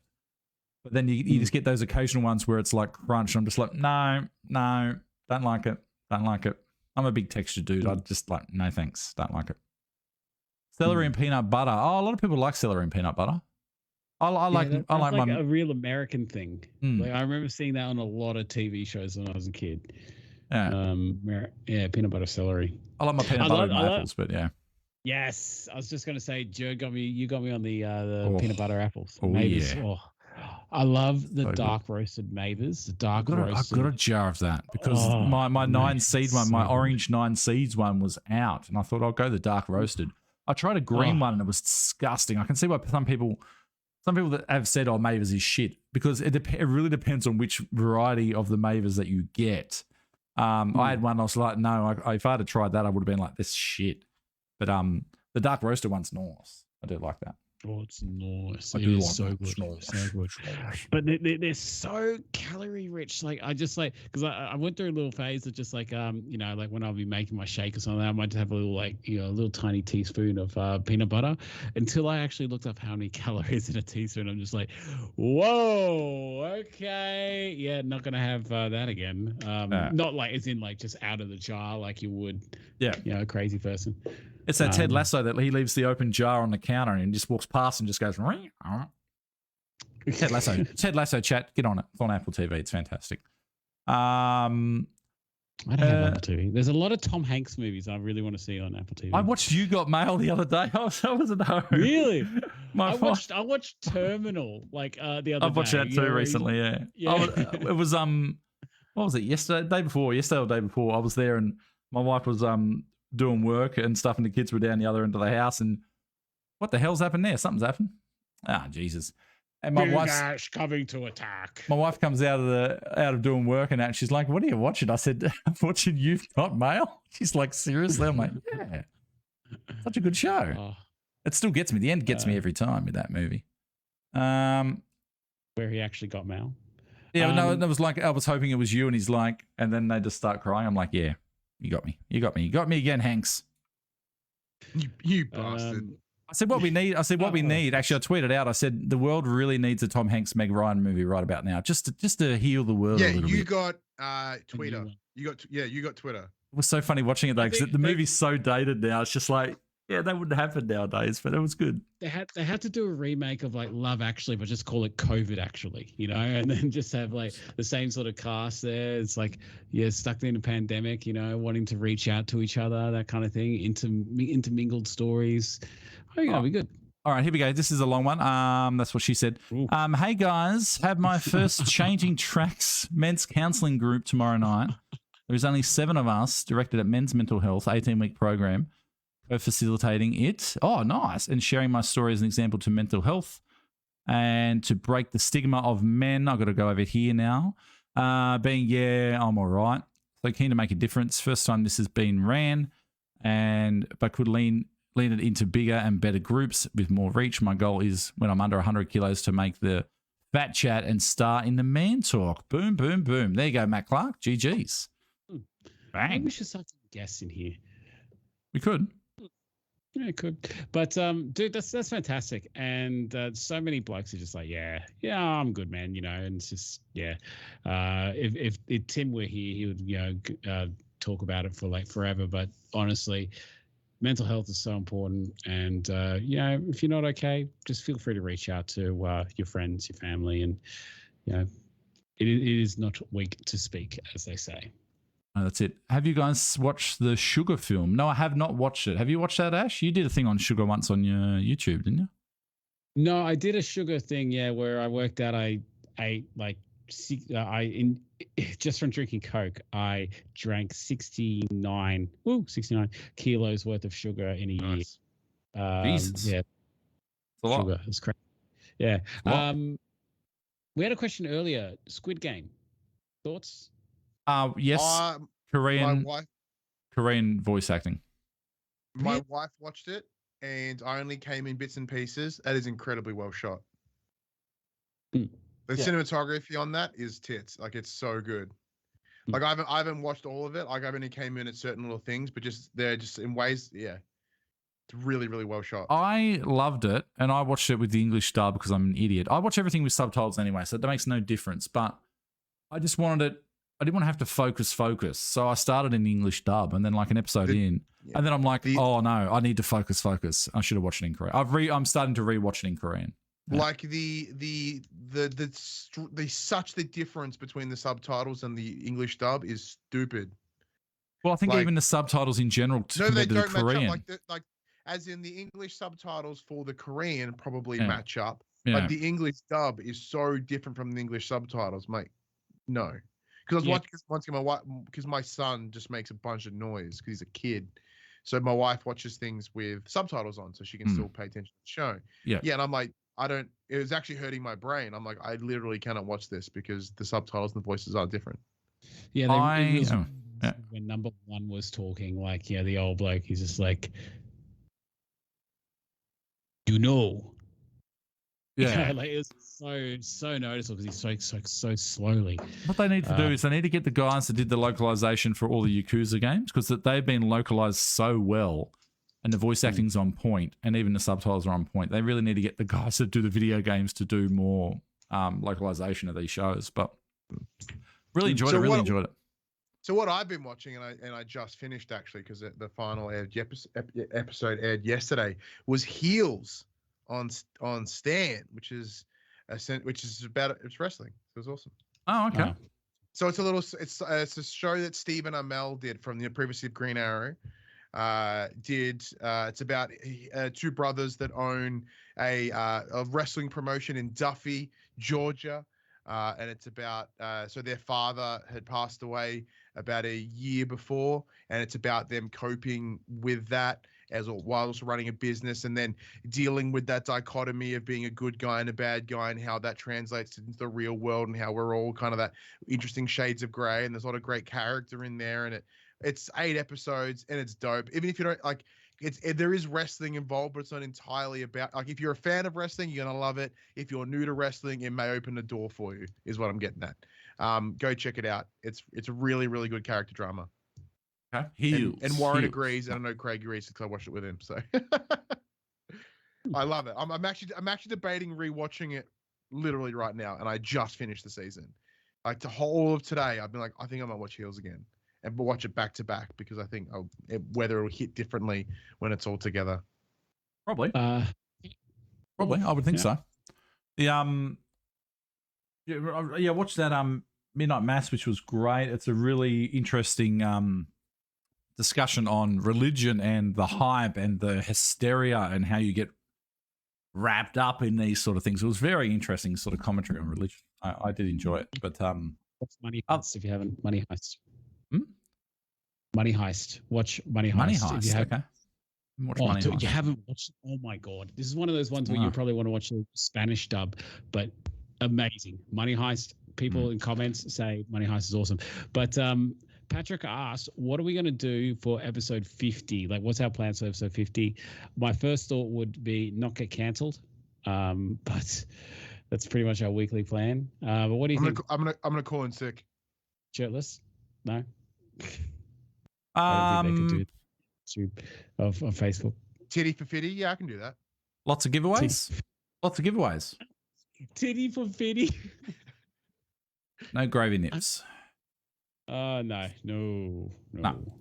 But then you just get those occasional ones where it's like crunch. And I'm just like, no, don't like it. I'm a big texture dude. I just like, no thanks, don't like it. Celery and peanut butter. Oh, a lot of people like celery and peanut butter. I like a real American thing. Like, I remember seeing that on a lot of TV shows when I was a kid. Peanut butter celery. I like my peanut butter and apples, but yeah. Yes, I was just gonna say, Joe you got me on the peanut butter apples. Oh, Maybe. yeah. I love the So good. dark roasted Mavers. The dark I've roasted. got a jar of that because Oh, my mate, 9 seed one, so my good. orange 9 seeds one was out, and I thought I'll go the dark roasted. I tried a green one and it was disgusting. I can see why some people that have said, "Oh, Mavers is shit," because it really depends on which variety of the Mavers that you get. I had one. I was like, no, if I had tried that, I would have been like, this shit. But the dark roasted one's nice. I do like that. Oh, it's nice. I It do is like so that. good. It's So good. But they're so calorie rich. Like I just like because I went through a little phase of just like like when I'll be making my shake or something, I might just have a little a little tiny teaspoon of peanut butter until I actually looked up how many calories in a teaspoon. I'm just like, whoa, okay, yeah, not gonna have that again. Not like as in like just out of the jar like you would, a crazy person. It's that Ted Lasso that he leaves the open jar on the counter and just walks past and just goes, Ted Lasso. Ted Lasso chat. Get on it. It's on Apple TV. It's fantastic. I don't have Apple TV. There's a lot of Tom Hanks movies I really want to see on Apple TV. I watched You Got Mail the other day. I was at home. Really? I watched Terminal the other day. I've watched that too recently, yeah. It was what was it, yesterday or day before, I was there and my wife was doing work and stuff and the kids were down the other end of the house and what the hell's happened there? Something's happened. Ah, Jesus. And my wife's coming to attack. My wife comes out of doing work and she's like, "What are you watching?" I said, "I'm watching You've Got Mail." She's like, "Seriously?" I'm like, "Yeah, such a good show." Oh. It still gets me. The end gets me every time with that movie. Where he actually got mail. Yeah, no, it was like I was hoping it was you, and he's like, and then they just start crying. I'm like, "Yeah, you got me. You got me. You got me again, Hanks." You bastard. I said, what we need. Actually, I tweeted out. I said, the world really needs a Tom Hanks, Meg Ryan movie right about now, just to heal the world. Yeah, a little you bit. got Twitter. You got Twitter. It was so funny watching it though, because the movie's so dated now. It's just like, yeah, that wouldn't happen nowadays, but it was good. They had to do a remake of like Love Actually, but just call it COVID Actually, and then just have like the same sort of cast there. It's like, stuck in a pandemic, wanting to reach out to each other, that kind of thing, intermingled stories. I think that'll be good. All right, here we go. This is a long one. That's what she said. Hey guys, have my first Changing Tracks men's counselling group tomorrow night. There's only 7 of us, directed at men's mental health, 18-week program, facilitating it. Oh, nice. And sharing my story as an example to mental health and to break the stigma of men. I've got to go over here now. I'm all right. So keen to make a difference. First time this has been ran, but could lean it into bigger and better groups with more reach. My goal is when I'm under 100 kilos to make the fat chat and star in the man talk. Boom, boom, boom. There you go, Matt Clark. GG's. Bang. Maybe we should start some guests in here. We could. Yeah, it could. But dude, that's fantastic. And so many blokes are just like, yeah, I'm good, man. And it's just, if Tim were here, he would, talk about it for like forever. But honestly, mental health is so important. And, if you're not okay, just feel free to reach out to your friends, your family. And, it is not weak to speak, as they say. Oh, that's it. Have you guys watched the Sugar film? No, I have not watched it. Have you watched that, Ash? You did a thing on Sugar once on your YouTube, didn't you? No, I did a Sugar thing, where I worked out I ate like just from drinking Coke, I drank 69 kilos worth of sugar in a year. Jesus. Yeah. It's a lot. Sugar. It's crazy. Yeah. We had a question earlier. Squid Game. Thoughts? Yes. Korean voice acting. My wife watched it, and I only came in bits and pieces. That is incredibly well shot. The cinematography on that is tits. Like, it's so good. Like, I haven't watched all of it. Like, I've only came in at certain little things, but they're just in ways. Yeah, it's really, really well shot. I loved it, and I watched it with the English dub because I'm an idiot. I watch everything with subtitles anyway, so that makes no difference. But I just wanted it. I didn't want to have to focus. So I started in the English dub, and then like an episode in, and then I'm like, oh no, I need to focus. I should have watched it in Korean. I'm starting to rewatch it in Korean. Yeah. Like the such the difference between the subtitles and the English dub is stupid. Well, I think even the subtitles in general compared to the Korean. Like as in the English subtitles for the Korean probably match up, Yeah. Like the English dub is so different from the English subtitles, mate. No, because I was watching once again, my wife, because my son just makes a bunch of noise because he's a kid. So my wife watches things with subtitles on, so she can still pay attention to the show. Yeah. Yeah, and I'm like, I don't. It was actually hurting my brain. I'm like, I literally cannot watch this because the subtitles and the voices are different. Yeah, when number one was talking, like, the old bloke, he's just like, you know. Yeah. Like it's so noticeable because he speaks so slowly. What they need to do is they need to get the guys that did the localization for all the Yakuza games, because they've been localized so well and the voice acting's on point and even the subtitles are on point. They really need to get the guys that do the video games to do more localization of these shows. But really enjoyed it. So what I've been watching, and I just finished actually because the final episode aired yesterday, was Heels on Stan, which is about it's wrestling. It was awesome. Oh, okay. So it's a show that Stephen Amell did from the previously Green Arrow. It's about two brothers that own a wrestling promotion in Duffy, Georgia. And it's about so their father had passed away about a year before, and it's about them coping with that while also running a business, and then dealing with that dichotomy of being a good guy and a bad guy, and how that translates into the real world, and how we're all kind of that interesting shades of gray. And there's a lot of great character in there, and it's 8 episodes, and it's dope. Even if you don't like. There is wrestling involved, but it's not entirely about, like, if you're a fan of wrestling, you're gonna love it. If you're new to wrestling, it may open the door for you, is what I'm getting at. Go check it out. It's a really, really good character drama. Okay. And Warren agrees, and I know Craig agrees because I watched it with him. So I love it. I'm actually debating rewatching it literally right now, and I just finished the season. Like the whole of today, I've been like, I think I might watch Heels again. And watch it back to back because I think whether it'll hit differently when it's all together. Probably. I would think so. The watch that Midnight Mass, which was great. It's a really interesting discussion on religion and the hype and the hysteria and how you get wrapped up in these sort of things. It was very interesting sort of commentary on religion. I did enjoy it. But what's Money Heist if you haven't? Money Heist. Money Heist. Watch Money Heist. Money Heist. Okay. Watch Money Heist. You haven't watched? Oh my god! This is one of those ones where you probably want to watch the Spanish dub, but amazing. Money Heist. People in comments say Money Heist is awesome. But Patrick asked, "What are we going to do for episode 50? Like, what's our plans for episode 50?" My first thought would be not get cancelled, but that's pretty much our weekly plan. But what do you think? I'm gonna call in sick. Shirtless? No. I don't think they could do on Facebook. Titty for fitty? Yeah, I can do that. Lots of giveaways? Lots of giveaways. Titty for fitty? No gravy nips. No.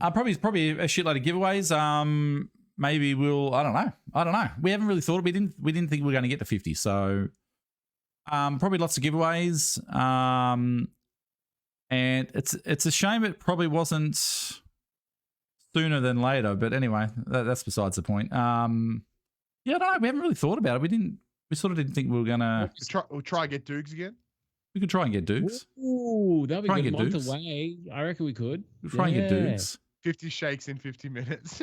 Probably a shitload of giveaways. Maybe we'll. I don't know. We haven't really thought. We didn't think we were going to get to 50. So, probably lots of giveaways. And it's a shame it probably wasn't sooner than later. But anyway, that's besides the point. I don't know. We haven't really thought about it. We sort of didn't think we were gonna. We'll try and get Dukes again. We could try and get Dukes. Ooh, that'll be a good month away. I reckon we could. We'll try and get Dukes. 50 shakes in 50 minutes.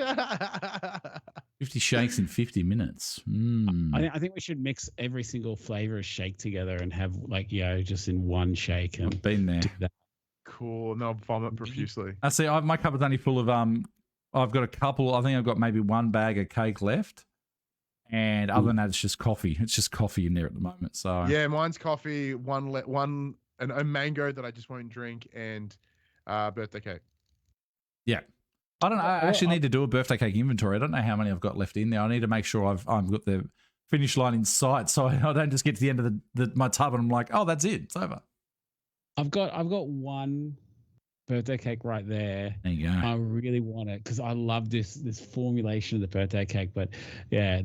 50 shakes in 50 minutes. I think we should mix every single flavor of shake together and have just in one shake. And I've been there. Cool. No, vomit profusely. I see. My cupboard's only full of I've got a couple. I think I've got maybe one bag of cake left, and other than that, it's just coffee. It's just coffee in there at the moment. So yeah, mine's coffee. A mango that I just won't drink, and birthday cake. Yeah, I don't know. I actually need to do a birthday cake inventory. I don't know how many I've got left in there. I need to make sure I've got the finish line in sight, so I don't just get to the end of my tub and I'm like, oh, that's it. It's over. I've got one birthday cake right there. There you go. I really want it because I love this formulation of the birthday cake. But yeah,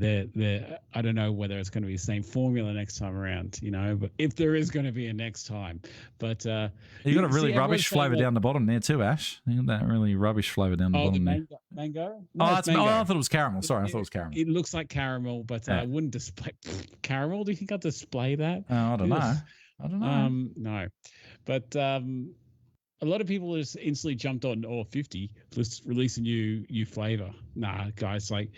I don't know whether it's going to be the same formula next time around, but if there is going to be a next time. But you got a really rubbish flavour down the bottom there too, Ash. You got that really rubbish flavour down the bottom there. Mango? No, I thought it was caramel. Sorry, I thought it was caramel. It looks like caramel, but I wouldn't display caramel. Do you think I'd display that? I don't know. No, but a lot of people just instantly jumped on 50. Let's release a new flavor. Nah, guys, like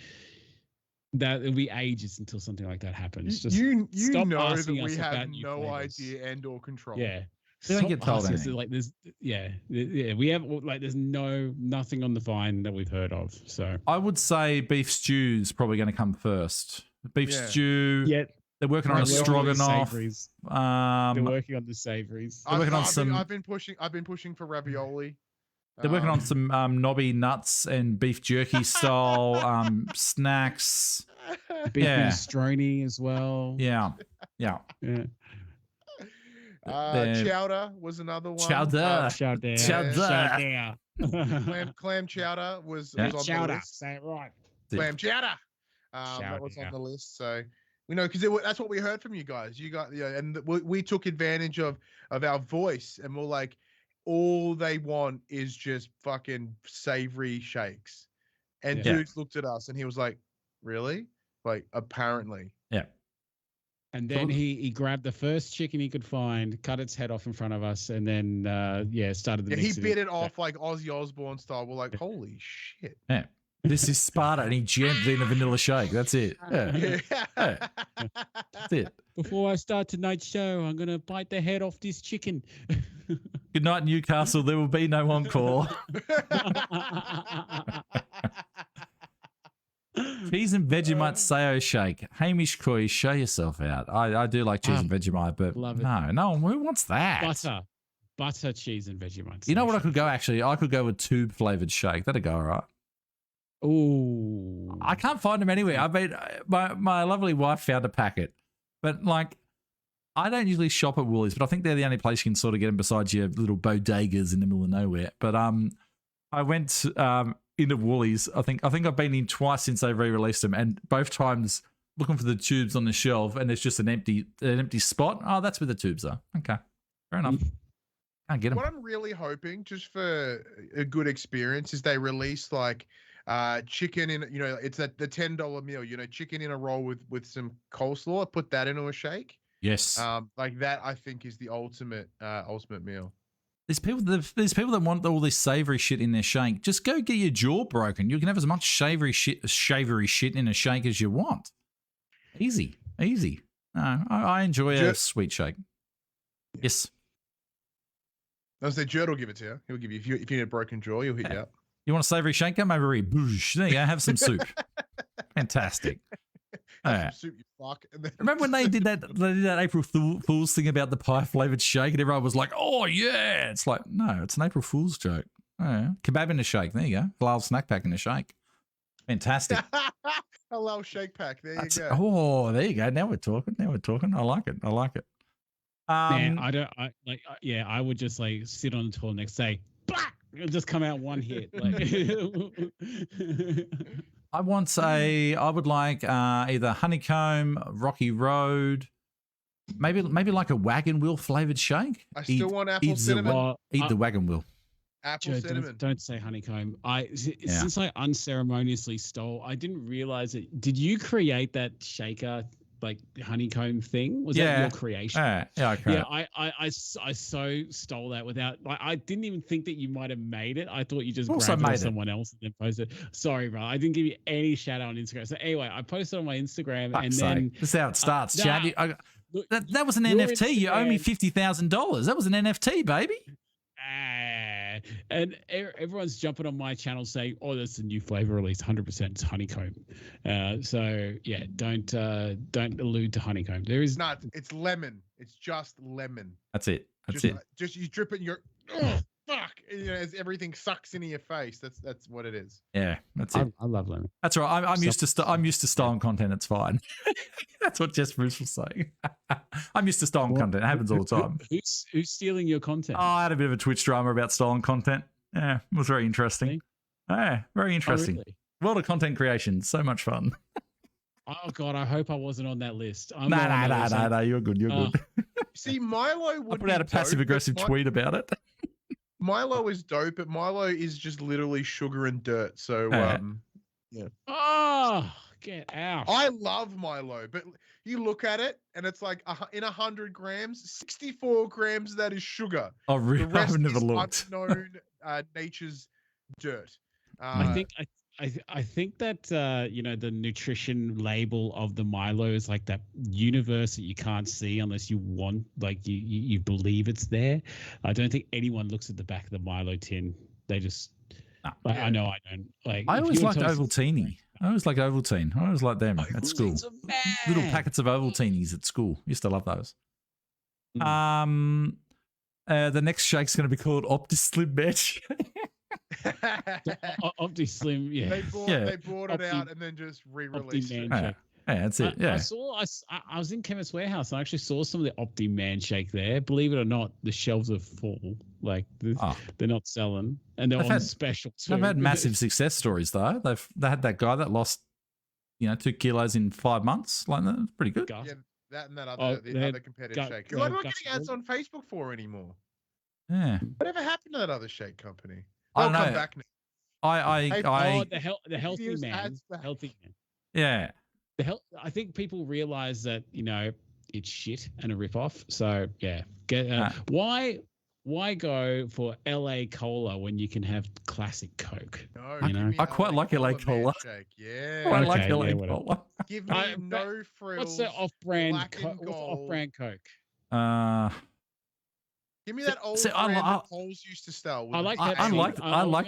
that. It'll be ages until something like that happens. Just you stop know that asking we us have about new no flavors. idea and or control. Yeah. They don't get told Stop asking us, anything. like there's we have like there's nothing on the vine that we've heard of. So I would say beef stew is probably going to come first. Beef stew. Yeah. They're working on a stroganoff. They're working on the savories. I've been pushing for ravioli. They're working on some knobby nuts and beef jerky style snacks. Beef minestrone as well. Yeah. Chowder was another one. Chowder. Clam chowder was on the list. Say it right. Clam chowder. That was on the list. So because that's what we heard from you guys. You got and we took advantage of our voice, and we're like, all they want is just fucking savory shakes. And Dukes looked at us, and he was like, "Really? Like, apparently." Yeah. And then he grabbed the first chicken he could find, cut its head off in front of us, and then started the he bit it off like Ozzy Osbourne style. We're like, holy shit. Yeah. This is Sparta, and he jammed in a vanilla shake. That's it. Yeah. That's it. Before I start tonight's show, I'm going to bite the head off this chicken. Good night, Newcastle. There will be no encore. Cheese and Vegemite Sayo shake. Hamish Coy, show yourself out. I do like cheese and Vegemite, but no, who wants that? Butter, cheese, and Vegemite. You know what I could go, actually? I could go with tube-flavoured shake. That'd go all right. Ooh. I can't find them anywhere. I mean, my lovely wife found a packet, but like, I don't usually shop at Woolies, but I think they're the only place you can sort of get them besides your little bodegas in the middle of nowhere. But I went into Woolies. I think I've been in twice since they've re-released them, and both times looking for the tubes on the shelf, and there's just an empty spot. Oh, that's where the tubes are. Okay, fair enough. Can't get them. What I'm really hoping, just for a good experience, is they release like chicken in, it's the $10 meal, chicken in a roll with some coleslaw, put that into a shake. Yes. Like that, I think, is the ultimate meal. There's people that want all this savory shit in their shake. Just go get your jaw broken. You can have as much savory shit in a shake as you want. Easy. No, I enjoy a sweet shake. Yes. I say Jerd will give it to you. He'll give you, if you need a broken jaw, he'll hit you up. You want a savory shake? Come over here. Boosh. There you go. Have some soup. Fantastic. Some soup, you fuck. Remember when they did that April Fool's thing about the pie flavored shake, and everyone was like, "Oh yeah!" It's like, no, it's an April Fool's joke. Oh, kebab in a shake. There you go. Halal snack pack in a shake. Fantastic. Halal shake pack. There you go. Oh, there you go. Now we're talking. I like it. Man, I would just like sit on the toilet next day. It'll just come out one hit. Like. I would like either honeycomb, rocky road, maybe like a wagon wheel flavored shake. I still want apple cinnamon. Eat the wagon wheel. Apple cinnamon. Don't say honeycomb. Since I unceremoniously stole, I didn't realize it. Did you create that shaker like honeycomb thing? Was that your creation? Yeah, I created. Yeah, I so stole that without. Like, I didn't even think that you might have made it. I thought you just grabbed it off someone else and then posted. Sorry, bro. I didn't give you any shout out on Instagram. So anyway, I posted on my Instagram and then this is how it starts. Chad, that was an NFT. You owe me $50,000. That was an NFT, baby. And everyone's jumping on my channel saying, "Oh, that's a new flavor release, 100%. It's honeycomb." So yeah, don't allude to honeycomb. There is not. It's lemon. It's just lemon. That's it. Just you drip it in your. Oh fuck! as everything sucks into your face. That's what it is. Yeah, that's it. I love lemon. That's right. I'm used to I'm used to stolen content. It's fine. That's what Jess Bruce was saying. I'm used to stolen content. It happens all the time. Who's stealing your content? Oh, I had a bit of a Twitch drama about stolen content. Yeah, it was very interesting. Yeah, very interesting. Oh, really? World of content creation, so much fun. Oh God, I hope I wasn't on that list. No, you're good. You're good. See, Milo would I put out a passive aggressive tweet about it. Milo is dope, but Milo is just literally sugar and dirt. So, yeah. Oh, get out! I love Milo, but you look at it and it's like in 100 grams, 64 grams of that is sugar. Oh, really? The rest I've never is looked. unknown nature's dirt. I think that the nutrition label of the Milo is like that universe that you can't see unless you want, like you believe it's there. I don't think anyone looks at the back of the Milo tin. They just, I know I don't like. I always liked Ovaltine. I always liked Ovaltine. I always liked them at school. Little packets of Ovaltinis at school. Used to love those. The next shake's going to be called Opti-Slim Match. Opti-Slim, yeah. They bought it out and then just re-released it. Yeah, that's it. Yeah. I was in Chemist Warehouse and I actually saw some of the Opti Manshake there. Believe it or not, the shelves are full. Like they're not selling, and they're on special too. They've had massive success stories though. They had that guy that lost, 2 kilos in 5 months. Like that's pretty good. Yeah, that and that other competitive shake. Who I'm not getting ads on Facebook for anymore. Yeah. Whatever happened to that other shake company? I'll come back now. The healthy man. Healthy man. Yeah. I think people realize that it's shit and a rip-off. So yeah, why go for LA Cola when you can have classic Coke? No, I quite like LA Cola. Yeah, I like LA Cola. Give me no frills. What's the off-brand Coke? Give me that old brand that Coles used to sell. I like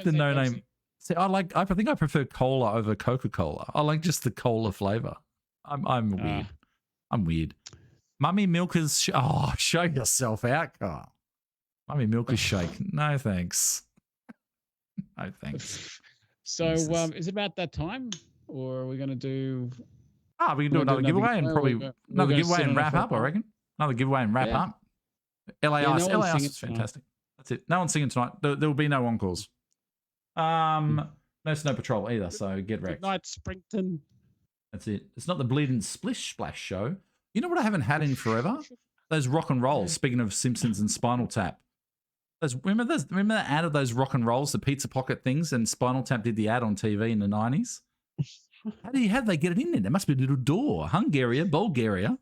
the no name. See, I think I prefer cola over Coca-Cola. I like just the cola flavor. I'm weird. I'm weird. Mummy Milker's show yourself out, Carl. Mummy Milker's shake. No thanks. No thanks. So is it about that time, or are we going to do? We can do another giveaway and probably another giveaway and wrap up. I reckon another giveaway and wrap up. LAIS is fantastic. That's it. No one's singing tonight. There will be no encores. No Snow Patrol either, so get wrecked. Good night, Springton. That's it. It's not the Bleeding Splish Splash show. You know what I haven't had in forever? Those rock and rolls. Speaking of Simpsons and Spinal Tap. Remember the ad of those rock and rolls, the pizza pocket things, and Spinal Tap did the ad on TV in the 90s? How did they get it in there? There must be a little door. Hungary, Bulgaria.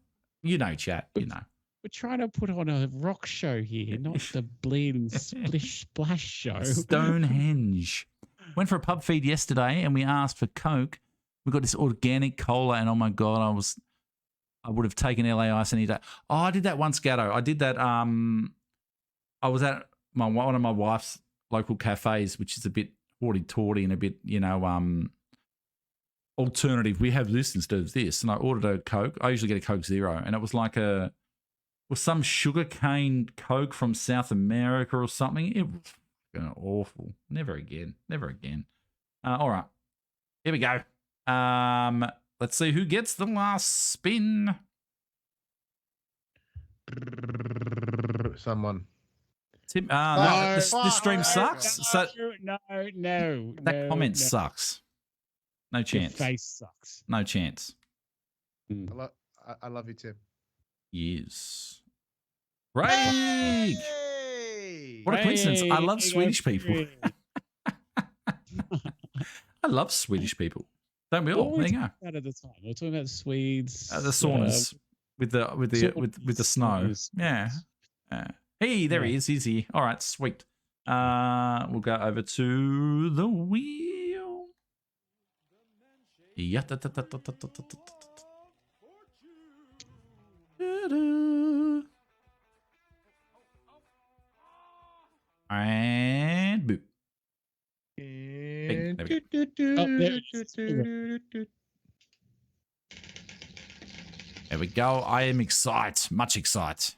Chat. We're trying to put on a rock show here, not the Bleeding Splish Splash show. Stonehenge. Went for a pub feed yesterday and we asked for Coke. We got this organic cola and oh my God, I would have taken LAIS any day. Oh, I did that once, Gatto. I did that. I was at one of my wife's local cafes, which is a bit haughty-tawdy and a bit, alternative. We have this instead of this. And I ordered a Coke. I usually get a Coke Zero. And it was like some sugarcane Coke from South America or something. It was awful. Never again. All right. Here we go. Let's see who gets the last spin. Someone. Tim, no, this stream sucks. No. That comment sucks. No chance. Your face sucks. No chance. I love you, Tim. Yes. Craig! Hey! What a coincidence. I love Swedish people. I love Swedish people. Don't we all? There you go. At the time, we're talking about Swedes. The saunas with the snow. Yeah. Hey, there he is. He's here. All right, sweet. We'll go over to the wheel. Yeah. And boop. There we go. I am excited. Much excited.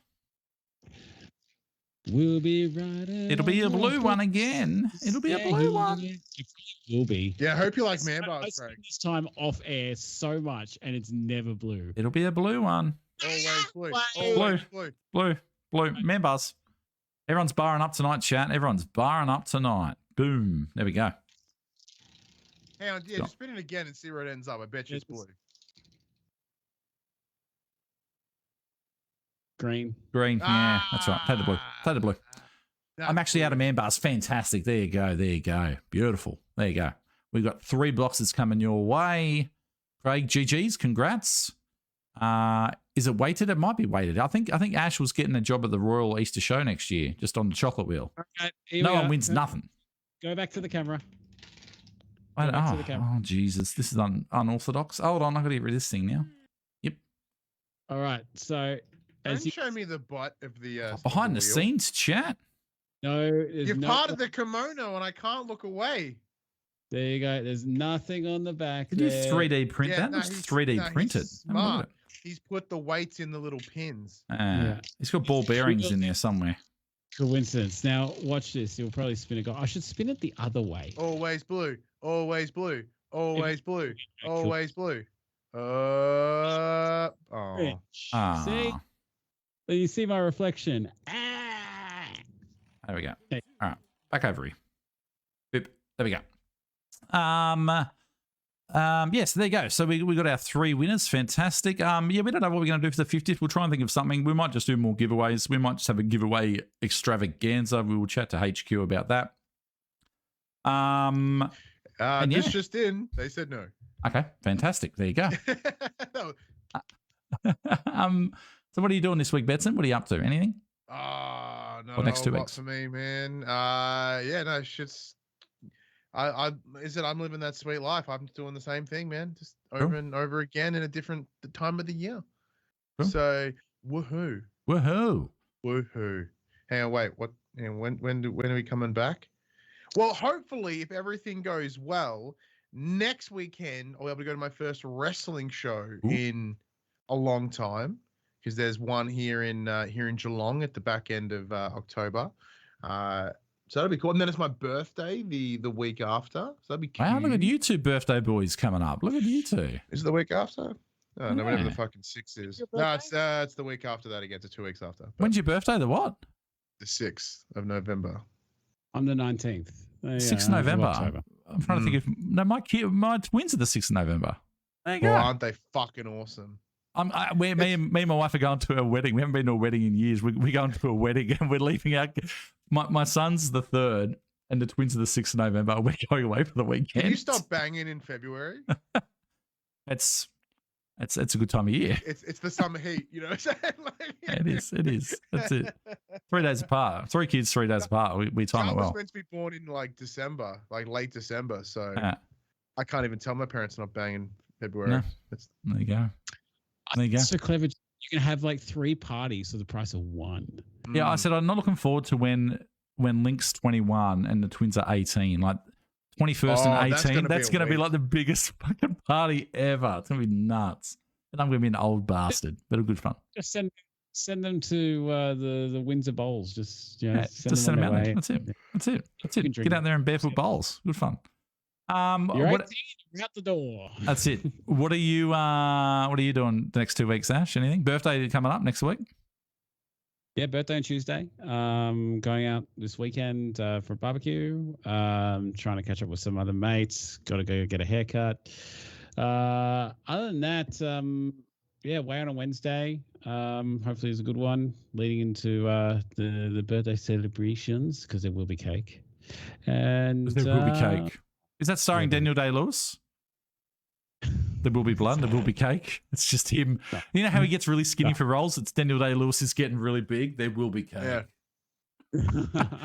We'll be right. It'll be a blue one again. It'll be a blue one. It will be. Yeah, I hope you like man bars, I Craig. spend this time off air so much, and it's never blue. It'll be a blue one. Always blue. Blue. Always blue. Blue. Man bars. Everyone's barring up tonight, chat. Everyone's barring up tonight. Boom. There we go. Hang on, yeah, just spin it again and see where it ends up. I bet you it's blue. Green. Yeah, that's right. Take the blue. Take the blue. I'm actually out of man bars. Fantastic. There you go. Beautiful. There you go. We've got 3 boxes coming your way. Craig, GG's. Congrats. Is it weighted? It might be weighted. I think Ash was getting a job at the Royal Easter Show next year, just on the chocolate wheel. Okay, no one wins nothing. Go back to the camera. Oh, Jesus. This is unorthodox. Hold on. I've got to get rid of this thing now. Yep. All right. So, Don't show me the butt of the behind the scenes, chat. No, you're part of the kimono, and I can't look away. There you go. There's nothing on the back. Did you 3D print that? Looks 3D printed. He's smart. He's put the weights in the little pins. He's got ball bearings in there somewhere. Coincidence. Now, watch this. You'll probably spin it. I should spin it the other way. Always blue. Always blue. Always blue. Always blue. See? You see my reflection. There we go. Hey. All right. Back over here. Boop. There we go. Yes, there you go. So we got our 3 winners. Fantastic. Yeah, we don't know what we're going to do for the 50th. We'll try and think of something. We might just do more giveaways. We might just have a giveaway extravaganza. We will chat to HQ about that. Just in. They said no. Okay, fantastic. There you go. So what are you doing this week, Betson? What are you up to? Anything? No. Next 2 weeks for me, man. No, shit's. I'm living that sweet life. I'm doing the same thing, man. Just over and over again in a different time of the year. So woohoo. Hang on, wait. What? And when are we coming back? Well, hopefully, if everything goes well, next weekend I'll be able to go to my first wrestling show in a long time, because there's one here in Geelong at the back end of October. So that'll be cool. And then it's my birthday the week after. So that'll be cute. Wow, look at you 2 birthday boys coming up. Look at you 2. Is it the week after? Oh, no, whatever the fucking 6 is. No, it's the week after that again. It's 2 weeks after. When's your birthday? The what? The 6th of November. I'm the 19th. 6th of November. I'm trying to think if my twins are the 6th of November. There you go. Well, aren't they fucking awesome? Me and my wife are going to a wedding. We haven't been to a wedding in years. We're going to a wedding and we're leaving out. My son's the 3rd and the twins are the 6th of November. We're going away for the weekend. Can you stop banging in February? It's a good time of year. It's the summer heat, you know what I'm It saying? is. That's it. 3 days apart. 3 kids, 3 days apart. We time it well. Was meant to be born in December, late December. So I can't even tell my parents not banging February. No. There you go. There you go. So clever. You can have 3 parties for the price of 1. Yeah, I said I'm not looking forward to when Link's 21 and the twins are 18. 21st and 18. That's going to be the biggest fucking party ever. It's going to be nuts. And I'm going to be an old bastard, but a good fun. Just send them to the Windsor Bowls. Just send them out there. That's it. Get out there and barefoot bowls. Good fun. You're 18, you're out the door. That's it. What are you doing the next 2 weeks, Ash? Anything? Birthday coming up next week? Yeah, birthday on Tuesday. Going out this weekend for a barbecue. Trying to catch up with some other mates. Got to go get a haircut. Other than that, way on Wednesday. Hopefully it's a good one leading into the birthday celebrations, because there will be cake. And there will be cake. Is that starring Daniel Day-Lewis? There will be blood. There will be cake. It's just him. You know how he gets really skinny for roles? It's Daniel Day-Lewis is getting really big. There will be cake. Yeah.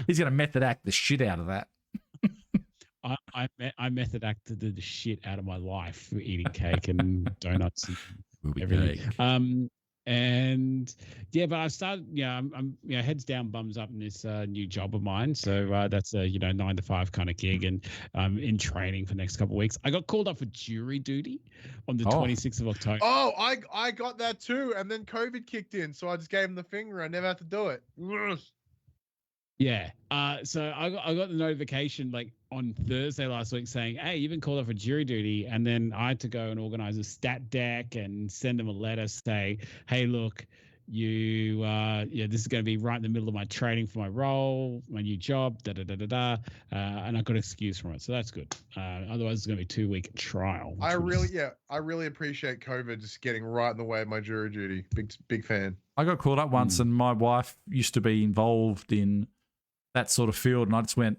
He's going to method act the shit out of that. I method acted the shit out of my life for eating cake and donuts and everything. Cake. But I've started. I'm heads down, bums up in this new job of mine. So that's a 9 to 5 kind of gig, and I'm in training for the next couple of weeks. I got called up for jury duty on the 26th of October. Oh, I got that too, and then COVID kicked in, so I just gave him the finger. I never had to do it. Yeah. So I got the notification like on Thursday last week saying, "Hey, you've been called up for jury duty," and then I had to go and organize a stat deck and send them a letter say, "Hey, look, this is going to be right in the middle of my training for my role, my new job, da da da da da," and I got excused from it, so that's good. Otherwise, it's going to be a 2-week trial. I really appreciate COVID just getting right in the way of my jury duty. Big fan. I got called up once, and my wife used to be involved in that sort of field, and I just went,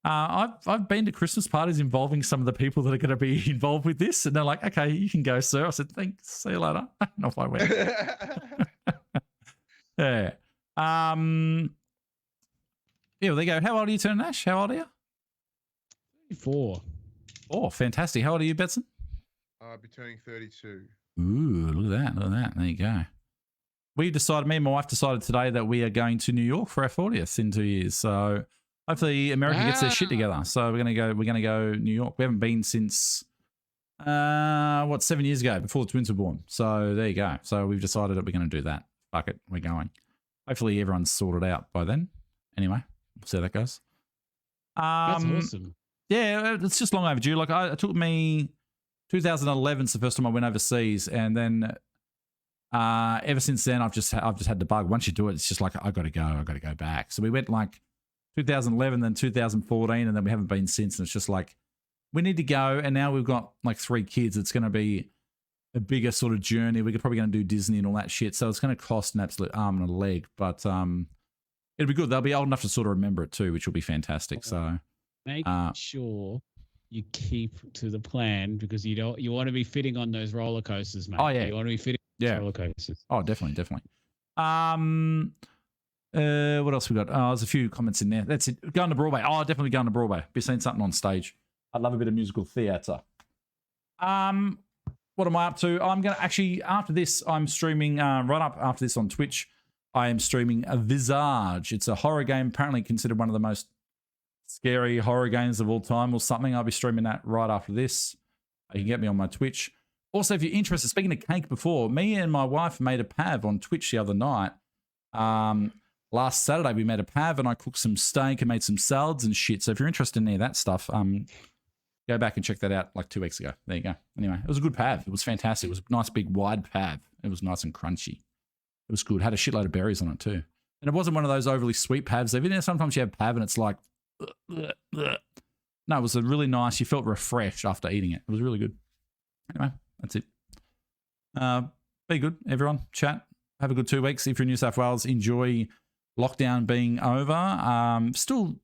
I've been to Christmas parties involving some of the people that are going to be involved with this, and they're like, "Okay, you can go, sir." I said, "Thanks, see you later." And off I went. Yeah. Yeah, well, there you go. How old are you turning, Ash? How old are you? 4. Oh, fantastic. How old are you, Betson? I'll be turning 32. Ooh, look at that. Look at that. There you go. Me and my wife decided today that we are going to New York for our 40th in 2 years. So hopefully America gets their shit together. So we're gonna go New York. We haven't been since 7 years ago, before the twins were born. So there you go. So we've decided that we're gonna do that. Fuck it, we're going. Hopefully everyone's sorted out by then. Anyway, we'll see how that goes. That's awesome. Yeah, it's just long overdue. Like it took me 2011 is the first time I went overseas, and then ever since then I've just had the bug. Once you do it, it's just like I got to go back. So we went like 2011, then 2014, and then we haven't been since. And it's just like we need to go. And now we've got like 3 kids. It's going to be a bigger sort of journey. We're probably going to do Disney and all that shit. So it's going to cost an absolute arm and a leg, but it'll be good. They'll be old enough to sort of remember it too, which will be fantastic. So make sure you keep to the plan, because you want to be fitting on those roller coasters, mate. Oh yeah, you want to be fitting on those roller coasters. Oh, definitely. What else we got? Oh, there's a few comments in there. That's it. Going to Broadway. Oh, definitely going to Broadway. Be seeing something on stage. I love a bit of musical theatre. What am I up to? I'm going to actually, after this, I'm streaming, right up after this on Twitch, I am streaming a Visage. It's a horror game, apparently considered one of the most scary horror games of all time or something. I'll be streaming that right after this. You can get me on my Twitch. Also, if you're interested, speaking of cake before, me and my wife made a pav on Twitch the other night. Last Saturday, we made a pav and I cooked some steak and made some salads and shit. So if you're interested in any of that stuff, go back and check that out like 2 weeks ago. There you go. Anyway, it was a good pav. It was fantastic. It was a nice, big, wide pav. It was nice and crunchy. It was good. Had a shitload of berries on it too. And it wasn't one of those overly sweet pavs. You know, sometimes you have pav and it's like, no, it was a really nice, you felt refreshed after eating it. It was really good. Anyway, that's it. Be good, everyone. Chat. Have a good 2 weeks. If you're in New South Wales, enjoy lockdown being over. Still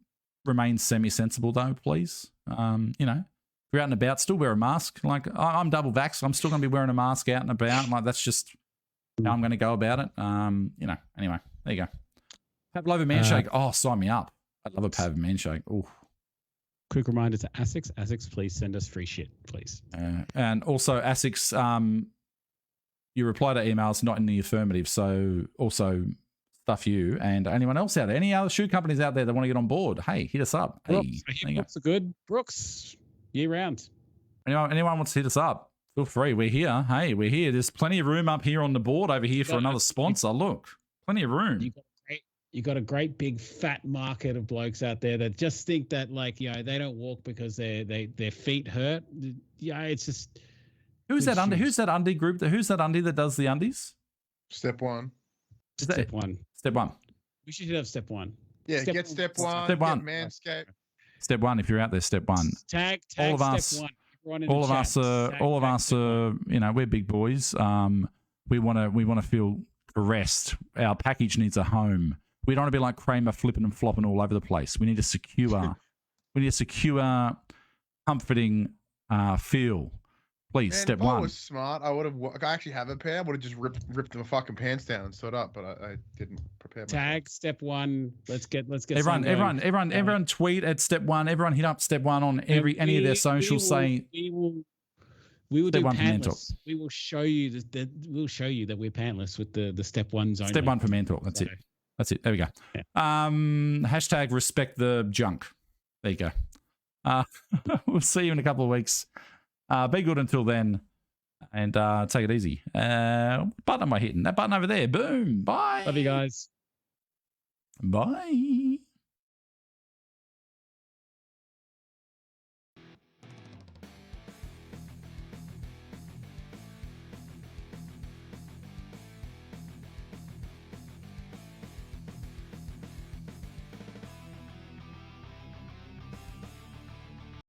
remain semi-sensible though, please. You know, if you're out and about, still wear a mask. Like I'm double vaxxed. I'm still going to be wearing a mask out and about. Like that's just how I'm going to go about it. You know, anyway, there you go. Pavlova manshake. Oh, sign me up. I'd love a Pavlova manshake. Oh. Quick reminder to ASICS. ASICS, please send us free shit, please. And also ASICS, you reply to emails not in the affirmative. So also stuff you and anyone else out there. Any other shoe companies out there that want to get on board, hey, hit us up. Brooks, hey, Brooks are good. Brooks, year round. Anyone wants to hit us up, feel free. We're here. Hey, we're here. There's plenty of room up here on the board over here for another sponsor. Look, plenty of room. You got a great big fat market of blokes out there that just think that like, you know, they don't walk because their feet hurt. Yeah, it's just who's that undie group? Who's that undie that does the undies? Step one. Step one. We should have step one. Yeah, get step one. Step one. Get Manscaped. Step one. If you're out there, step one. Tag all of us. All of us are. You know, we're big boys. We want to feel caressed. Our package needs a home. We don't want to be like Kramer flipping and flopping all over the place. We need a secure, comforting feel. Please, man, step one. If I was smart, I actually have a pair. I would have just ripped the fucking pants down and stood up, but I didn't prepare myself. Tag step one. Let's get everyone tweet at step one. Everyone hit up step one on any of their socials. We will do pantless. We will show you that we're pantless with the step ones only. Step one for mental. That's it. That's it. There we go. Yeah. Hashtag respect the junk. There you go. We'll see you in a couple of weeks. Be good until then, and take it easy. What button am I hitting? That button over there. Boom. Bye. Love you guys. Bye.